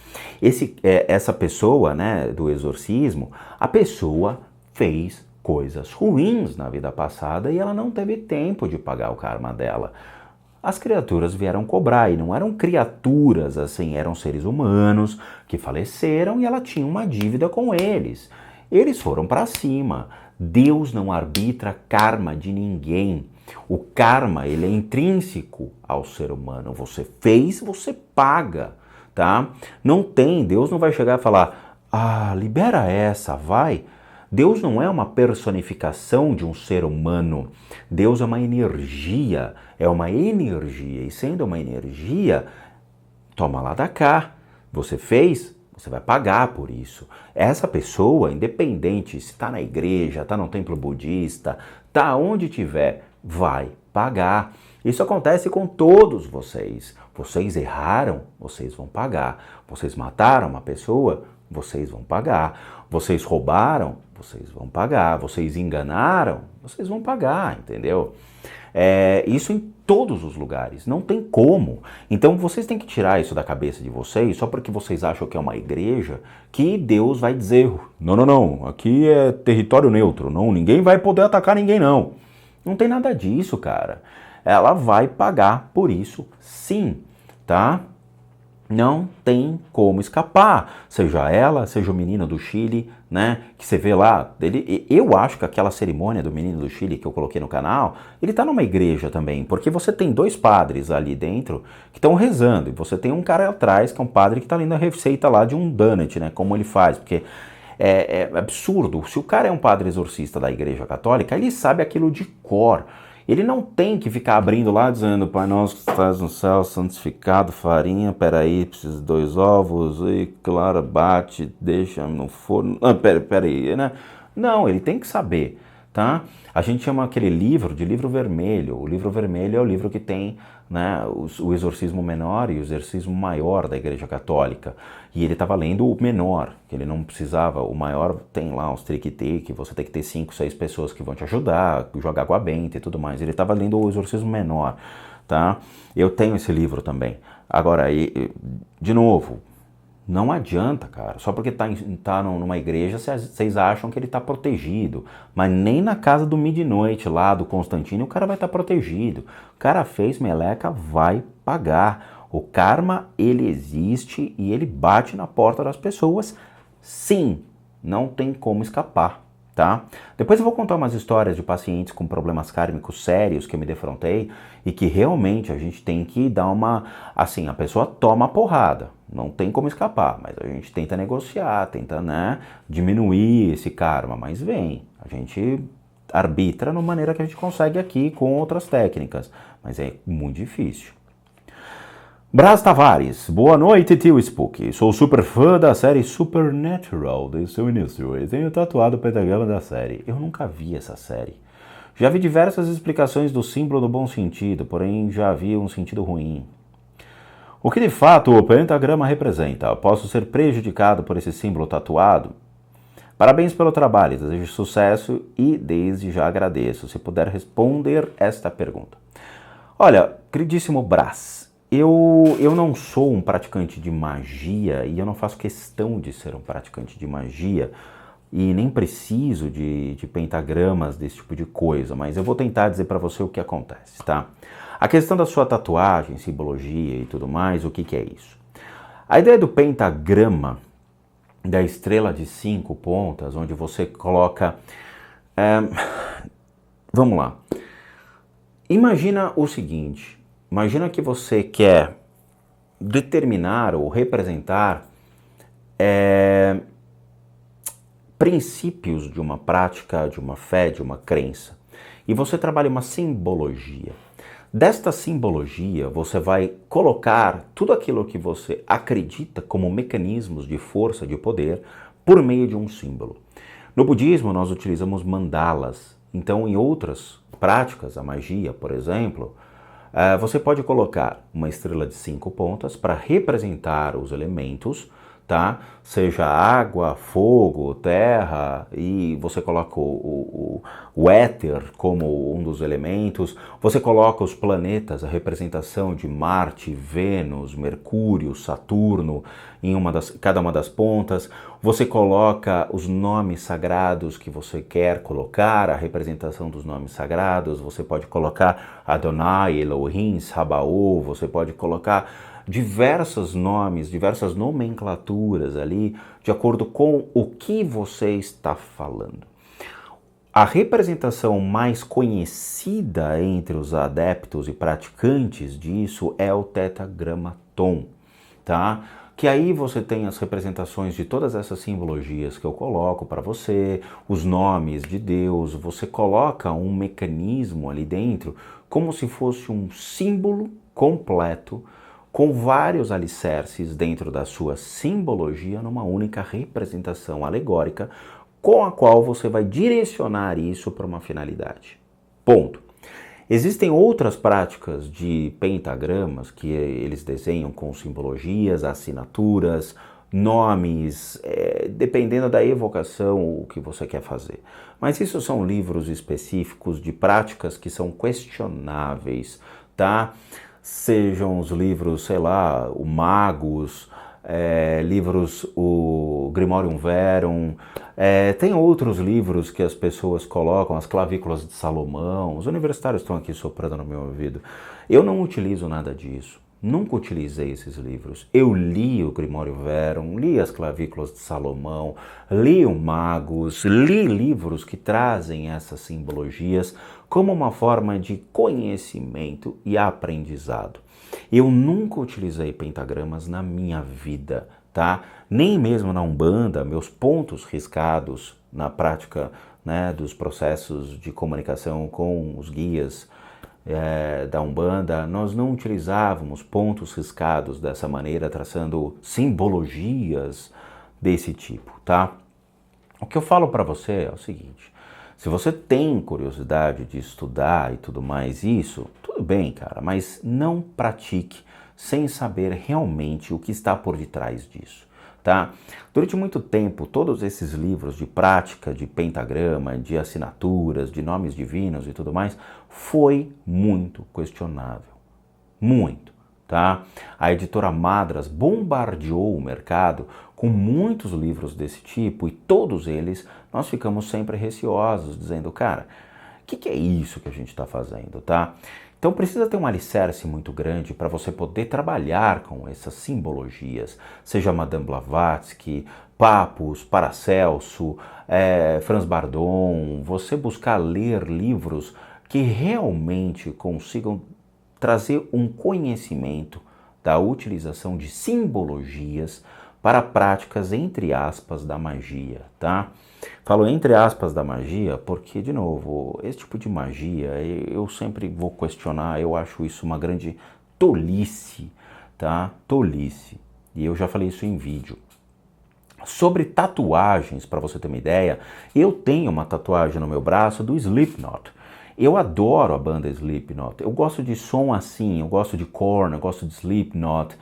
Essa pessoa, né, do exorcismo, a pessoa fez coisas ruins na vida passada e ela não teve tempo de pagar o karma dela. as criaturas vieram cobrar, e não eram criaturas assim, eram seres humanos que faleceram e ela tinha uma dívida com eles. Eles foram para cima. Deus não arbitra karma de ninguém. O karma, ele é intrínseco ao ser humano. Você fez, você paga, tá? Não tem, Deus não vai chegar e falar, libera essa, vai. Deus não é uma personificação de um ser humano. Deus é uma energia, e sendo uma energia, toma lá da cá. Você fez, você vai pagar por isso. Essa pessoa, independente se está na igreja, está no templo budista, está onde tiver, vai pagar. Isso acontece com todos vocês. Vocês erraram, vocês vão pagar. Vocês mataram uma pessoa, vocês vão pagar. Vocês roubaram, vocês vão pagar. Vocês enganaram, vocês vão pagar, entendeu? Isso em todos os lugares, não tem como. Então vocês têm que tirar isso da cabeça de vocês, só porque vocês acham que é uma igreja, que Deus vai dizer, não, aqui é território neutro, não, ninguém vai poder atacar ninguém não. Não tem nada disso, cara. Ela vai pagar por isso sim, tá? Não tem como escapar, seja ela, seja o menino do Chile, né, que você vê lá, eu acho que aquela cerimônia do menino do Chile que eu coloquei no canal, ele tá numa igreja também, porque você tem dois padres ali dentro que estão rezando, e você tem um cara atrás que é um padre que tá lendo a receita lá de um donut, né, como ele faz, porque é absurdo, se o cara é um padre exorcista da igreja católica, ele sabe aquilo de cor. Ele não tem que ficar abrindo lá dizendo, Pai nosso que estás no céu, santificado, farinha, peraí, preciso de 2 ovos, e clara, bate, deixa no forno, peraí, né? Não, ele tem que saber, tá? A gente chama aquele livro de livro vermelho. O livro vermelho é o livro que tem, né, o exorcismo menor e o exorcismo maior da Igreja Católica. E ele estava lendo o menor, que ele não precisava. O maior tem lá uns trick-trick, você tem que ter 5, 6 pessoas que vão te ajudar, jogar água benta e tudo mais. Ele estava lendo o exorcismo menor, tá? Eu tenho esse livro também. Agora, de novo, não adianta, cara. Só porque tá numa igreja, vocês acham que ele tá protegido. Mas nem na casa do Midnight lá, do Constantino, o cara vai estar protegido. O cara fez meleca, vai pagar. O karma, ele existe e ele bate na porta das pessoas. Sim, não tem como escapar, tá? Depois eu vou contar umas histórias de pacientes com problemas kármicos sérios que eu me defrontei e que realmente a gente tem que dar uma... Assim, a pessoa toma a porrada, não tem como escapar, mas a gente tenta negociar, tenta, né, diminuir esse karma, mas vem, a gente arbitra na maneira que a gente consegue aqui com outras técnicas, mas é muito difícil. Braz Tavares, boa noite, tio Spook. Sou super fã da série Supernatural desde seu início e tenho tatuado o pentagrama da série. Eu nunca vi essa série. Já vi diversas explicações do símbolo no bom sentido, porém já vi um sentido ruim. O que de fato o pentagrama representa? Posso ser prejudicado por esse símbolo tatuado? Parabéns pelo trabalho, desejo sucesso e desde já agradeço se puder responder esta pergunta. Olha, queridíssimo Braz, eu não sou um praticante de magia e eu não faço questão de ser um praticante de magia e nem preciso de pentagramas, desse tipo de coisa, mas eu vou tentar dizer para você o que acontece, tá? A questão da sua tatuagem, simbologia e tudo mais, o que é isso? A ideia do pentagrama, da estrela de 5 pontas, onde você coloca... Vamos lá. Imagina o seguinte... Imagina que você quer determinar ou representar princípios de uma prática, de uma fé, de uma crença. E você trabalha uma simbologia. Desta simbologia, você vai colocar tudo aquilo que você acredita como mecanismos de força, de poder, por meio de um símbolo. No budismo, nós utilizamos mandalas. Então, em outras práticas, a magia, por exemplo... você pode colocar uma estrela de 5 pontas para representar os elementos, tá? Seja água, fogo, terra, e você coloca o éter como um dos elementos, você coloca os planetas, a representação de Marte, Vênus, Mercúrio, Saturno, em cada uma das pontas, você coloca os nomes sagrados que você quer colocar, a representação dos nomes sagrados, você pode colocar Adonai, Elohim, Sabaoth, você pode colocar diversos nomes, diversas nomenclaturas ali, de acordo com o que você está falando. A representação mais conhecida entre os adeptos e praticantes disso é o Tetragrammaton, tá? Que aí você tem as representações de todas essas simbologias que eu coloco para você, os nomes de Deus, você coloca um mecanismo ali dentro como se fosse um símbolo completo com vários alicerces dentro da sua simbologia numa única representação alegórica com a qual você vai direcionar isso para uma finalidade. Ponto. Existem outras práticas de pentagramas que eles desenham com simbologias, assinaturas, nomes, dependendo da evocação o que você quer fazer. Mas isso são livros específicos de práticas que são questionáveis, tá? Sejam os livros, sei lá, o Magus, livros, o Grimorium Verum, tem outros livros que as pessoas colocam, as clavículas de Salomão, os universitários estão aqui soprando no meu ouvido. Eu não utilizo nada disso, nunca utilizei esses livros. Eu li o Grimorium Verum, li as clavículas de Salomão, li o Magus, li livros que trazem essas simbologias como uma forma de conhecimento e aprendizado. Eu nunca utilizei pentagramas na minha vida, tá? Nem mesmo na Umbanda, meus pontos riscados na prática, né, dos processos de comunicação com os guias da Umbanda, nós não utilizávamos pontos riscados dessa maneira, traçando simbologias desse tipo, tá? O que eu falo para você é o seguinte: se você tem curiosidade de estudar e tudo mais isso, tudo bem, cara, mas não pratique sem saber realmente o que está por detrás disso, tá? Durante muito tempo, todos esses livros de prática, de pentagrama, de assinaturas, de nomes divinos e tudo mais, foi muito questionável. Muito, tá? A editora Madras bombardeou o mercado com muitos livros desse tipo e todos eles nós ficamos sempre receosos, dizendo, cara, o que é isso que a gente está fazendo, tá? Então precisa ter um alicerce muito grande para você poder trabalhar com essas simbologias, seja Madame Blavatsky, Papus, Paracelso, Franz Bardon, você buscar ler livros que realmente consigam trazer um conhecimento da utilização de simbologias para práticas, entre aspas, da magia, tá? Falo entre aspas da magia porque, de novo, esse tipo de magia eu sempre vou questionar, eu acho isso uma grande tolice, tá? Tolice. E eu já falei isso em vídeo. Sobre tatuagens, para você ter uma ideia, eu tenho uma tatuagem no meu braço do Slipknot. Eu adoro a banda Slipknot, eu gosto de som assim, eu gosto de Korn, eu gosto de Slipknot.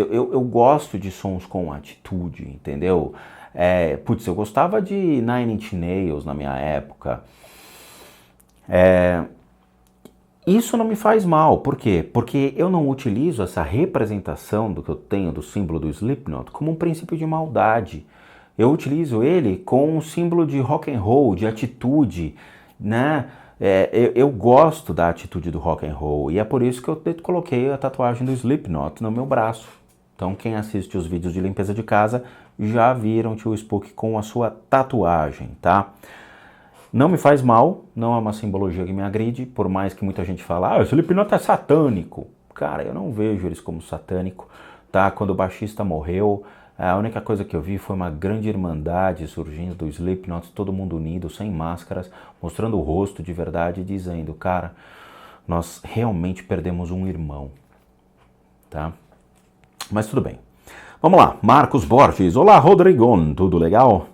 Eu gosto de sons com atitude, entendeu? Eu gostava de Nine Inch Nails na minha época. Isso não me faz mal, por quê? Porque eu não utilizo essa representação do que eu tenho do símbolo do Slipknot como um princípio de maldade. Eu utilizo ele com um símbolo de rock and roll, de atitude, né? Eu gosto da atitude do rock and roll e é por isso que eu coloquei a tatuagem do Slipknot no meu braço. Então quem assiste os vídeos de limpeza de casa já viram o Tio Spook com a sua tatuagem, tá? Não me faz mal, não é uma simbologia que me agride, por mais que muita gente fale, o Slipknot é satânico. Cara, eu não vejo eles como satânico, tá? Quando o baixista morreu, a única coisa que eu vi foi uma grande irmandade surgindo do Slipknot, todo mundo unido, sem máscaras, mostrando o rosto de verdade, dizendo, cara, nós realmente perdemos um irmão, tá? Mas tudo bem. Vamos lá, Marcos Borges. Olá, Rodrigon, tudo legal?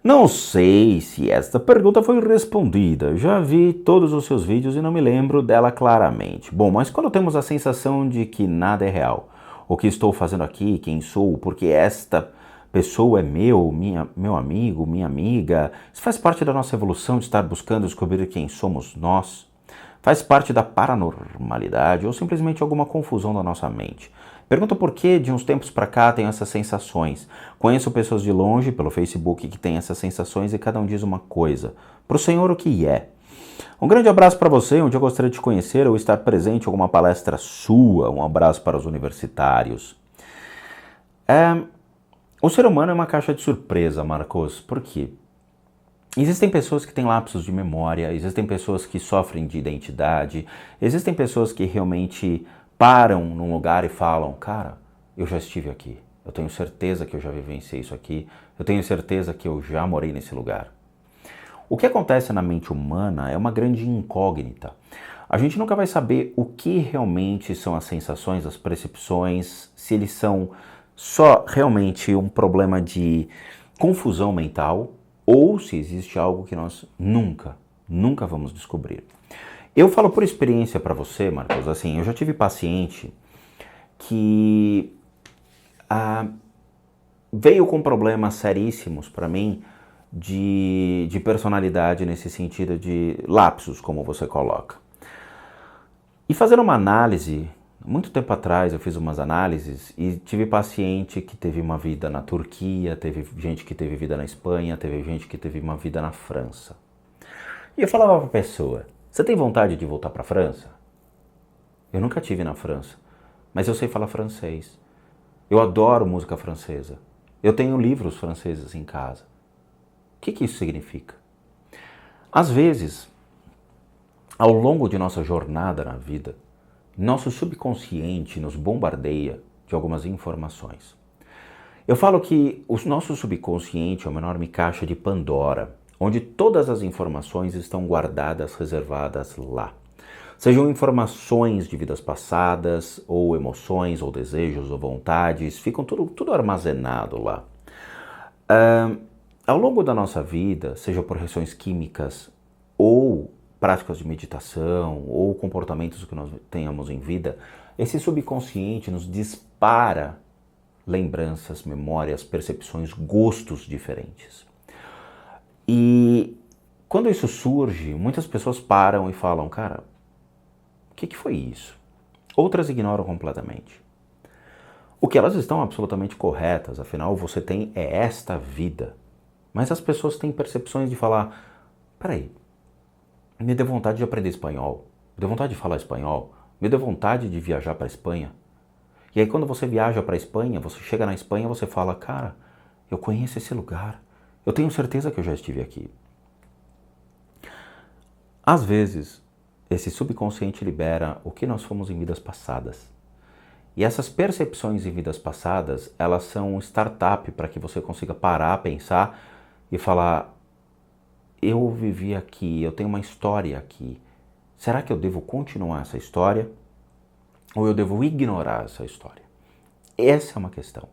Não sei se esta pergunta foi respondida, já vi todos os seus vídeos e não me lembro dela claramente. Bom, mas quando temos a sensação de que nada é real, o que estou fazendo aqui, quem sou, porque esta pessoa é meu amigo, minha amiga. Isso faz parte da nossa evolução de estar buscando descobrir quem somos nós. Faz parte da paranormalidade ou simplesmente alguma confusão da nossa mente. Pergunta por que de uns tempos para cá tenho essas sensações. Conheço pessoas de longe, pelo Facebook, que têm essas sensações e cada um diz uma coisa. Para o Senhor, o que é? Um grande abraço para você, onde eu gostaria de te conhecer ou estar presente em alguma palestra sua. Um abraço para os universitários. O ser humano é uma caixa de surpresa, Marcos. Por quê? Existem pessoas que têm lapsos de memória, existem pessoas que sofrem de identidade, existem pessoas que realmente param num lugar e falam, cara, eu já estive aqui, eu tenho certeza que eu já vivenciei isso aqui, eu tenho certeza que eu já morei nesse lugar. O que acontece na mente humana é uma grande incógnita. A gente nunca vai saber o que realmente são as sensações, as percepções, se eles são só realmente um problema de confusão mental ou se existe algo que nós nunca vamos descobrir. Eu falo por experiência para você, Marcos, assim, eu já tive paciente que veio com problemas seríssimos para mim de personalidade nesse sentido de lapsos, como você coloca. E fazendo uma análise, muito tempo atrás eu fiz umas análises e tive paciente que teve uma vida na Turquia, teve gente que teve vida na Espanha, teve gente que teve uma vida na França. E eu falava para a pessoa, você tem vontade de voltar para a França? Eu nunca tive na França, mas eu sei falar francês. Eu adoro música francesa. Eu tenho livros franceses em casa. O que isso significa? Às vezes, ao longo de nossa jornada na vida, nosso subconsciente nos bombardeia de algumas informações. Eu falo que o nosso subconsciente é uma enorme caixa de Pandora, onde todas as informações estão guardadas, reservadas lá. Sejam informações de vidas passadas, ou emoções, ou desejos, ou vontades, ficam tudo armazenado lá. Ao longo da nossa vida, seja por reações químicas, ou práticas de meditação, ou comportamentos que nós tenhamos em vida, esse subconsciente nos dispara lembranças, memórias, percepções, gostos diferentes. E quando isso surge, muitas pessoas param e falam, cara, o que foi isso? Outras ignoram completamente. O que elas estão absolutamente corretas, afinal você tem esta vida. Mas as pessoas têm percepções de falar, peraí, me deu vontade de aprender espanhol, me deu vontade de falar espanhol, me deu vontade de viajar para a Espanha. E aí quando você viaja para a Espanha, você chega na Espanha, você fala, cara, eu conheço esse lugar, eu tenho certeza que eu já estive aqui. Às vezes, esse subconsciente libera o que nós fomos em vidas passadas. E essas percepções em vidas passadas, elas são um startup para que você consiga parar, pensar e falar, eu vivi aqui, eu tenho uma história aqui. Será que eu devo continuar essa história ou eu devo ignorar essa história? Essa é uma questão.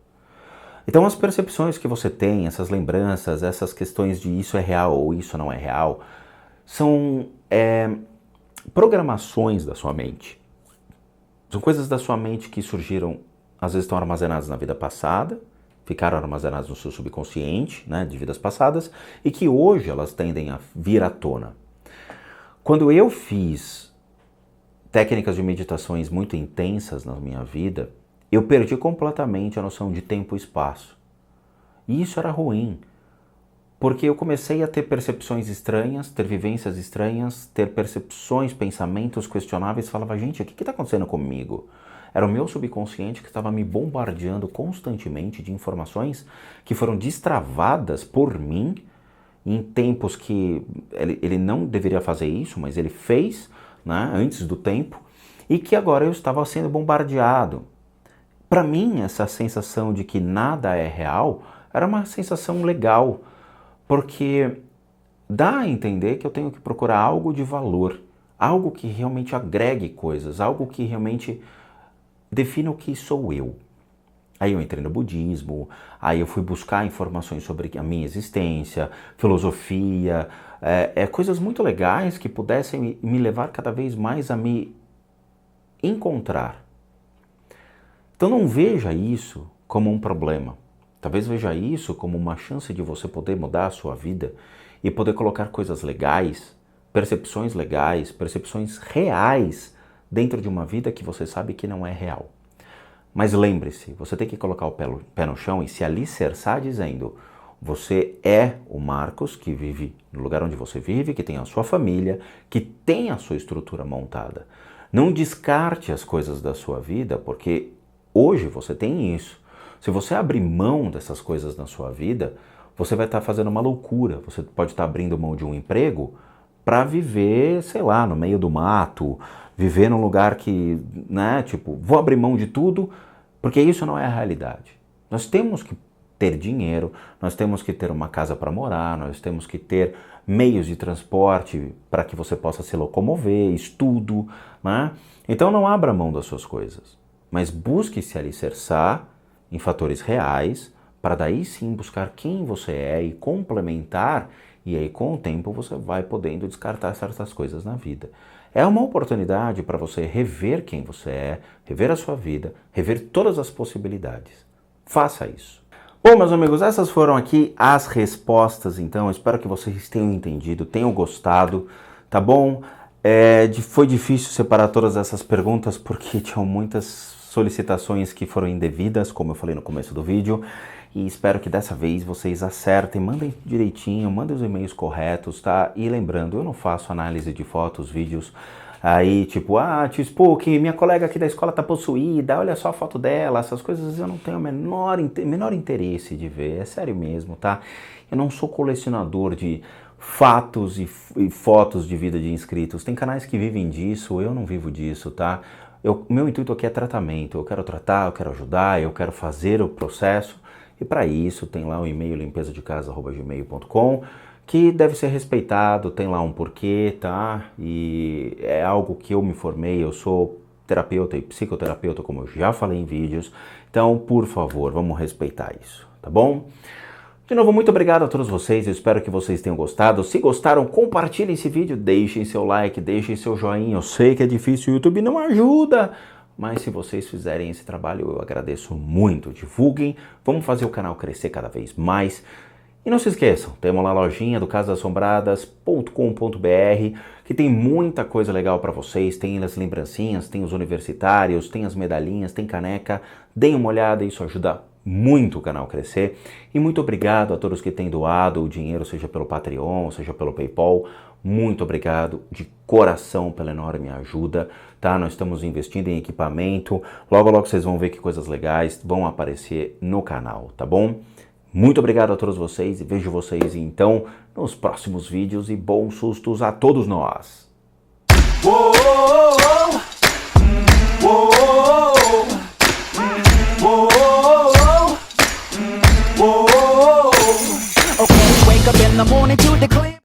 Então as percepções que você tem, essas lembranças, essas questões de isso é real ou isso não é real, são programações da sua mente. São coisas da sua mente que surgiram, às vezes estão armazenadas na vida passada, ficaram armazenadas no seu subconsciente, né, de vidas passadas, e que hoje elas tendem a vir à tona. Quando eu fiz técnicas de meditações muito intensas na minha vida, eu perdi completamente a noção de tempo e espaço. E isso era ruim, porque eu comecei a ter percepções estranhas, ter vivências estranhas, ter percepções, pensamentos questionáveis, falava, gente, o que está acontecendo comigo? Era o meu subconsciente que estava me bombardeando constantemente de informações que foram destravadas por mim em tempos que ele não deveria fazer isso, mas ele fez, né, antes do tempo, e que agora eu estava sendo bombardeado. Para mim, essa sensação de que nada é real era uma sensação legal, porque dá a entender que eu tenho que procurar algo de valor, algo que realmente agregue coisas, algo que realmente defina o que sou eu. Aí eu entrei no budismo, aí eu fui buscar informações sobre a minha existência, filosofia, coisas muito legais que pudessem me levar cada vez mais a me encontrar. Então não veja isso como um problema. Talvez veja isso como uma chance de você poder mudar a sua vida e poder colocar coisas legais, percepções reais dentro de uma vida que você sabe que não é real. Mas lembre-se, você tem que colocar o pé no chão e se alicerçar dizendo: você é o Marcos que vive no lugar onde você vive, que tem a sua família, que tem a sua estrutura montada. Não descarte as coisas da sua vida, porque hoje você tem isso. Se você abrir mão dessas coisas na sua vida, você vai estar fazendo uma loucura. Você pode estar abrindo mão de um emprego para viver, sei lá, no meio do mato, viver num lugar que, né, tipo, vou abrir mão de tudo, porque isso não é a realidade. Nós temos que ter dinheiro, nós temos que ter uma casa para morar, nós temos que ter meios de transporte para que você possa se locomover, estudo, né? Então não abra mão das suas coisas, mas busque se alicerçar em fatores reais, para daí sim buscar quem você é e complementar, e aí com o tempo você vai podendo descartar certas coisas na vida. É uma oportunidade para você rever quem você é, rever a sua vida, rever todas as possibilidades. Faça isso. Bom, meus amigos, essas foram aqui as respostas, então. Espero que vocês tenham entendido, tenham gostado, tá bom? Foi difícil separar todas essas perguntas porque tinham muitas solicitações que foram indevidas, como eu falei no começo do vídeo, e espero que dessa vez vocês acertem, mandem direitinho, mandem os e-mails corretos, tá? E lembrando, eu não faço análise de fotos, vídeos, aí tipo, tio Spook, minha colega aqui da escola tá possuída, olha só a foto dela, essas coisas eu não tenho o menor interesse de ver, é sério mesmo, tá? Eu não sou colecionador de fatos e fotos de vida de inscritos, tem canais que vivem disso, eu não vivo disso, tá? Meu intuito aqui é tratamento, eu quero tratar, eu quero ajudar, eu quero fazer o processo, e para isso tem lá o e-mail limpezadecasa@gmail.com, que deve ser respeitado, tem lá um porquê, tá? E é algo que eu me formei, eu sou terapeuta e psicoterapeuta, como eu já falei em vídeos, então, por favor, vamos respeitar isso, tá bom? De novo, muito obrigado a todos vocês, eu espero que vocês tenham gostado. Se gostaram, compartilhem esse vídeo, deixem seu like, deixem seu joinha. Eu sei que é difícil, o YouTube não ajuda, mas se vocês fizerem esse trabalho, eu agradeço muito. Divulguem, vamos fazer o canal crescer cada vez mais. E não se esqueçam, temos lá a lojinha do casasassombradas.com.br, que tem muita coisa legal para vocês, tem as lembrancinhas, tem os universitários, tem as medalhinhas, tem caneca. Deem uma olhada, isso ajuda muito o canal crescer. E muito obrigado a todos que têm doado o dinheiro, seja pelo Patreon, seja pelo PayPal. Muito obrigado de coração pela enorme ajuda, tá? Nós estamos investindo em equipamento. Logo, logo vocês vão ver que coisas legais vão aparecer no canal, tá bom? Muito obrigado a todos vocês e vejo vocês então nos próximos vídeos e bons sustos a todos nós. Whoa, whoa, whoa, whoa, whoa, whoa. Okay, wake up in the morning to declare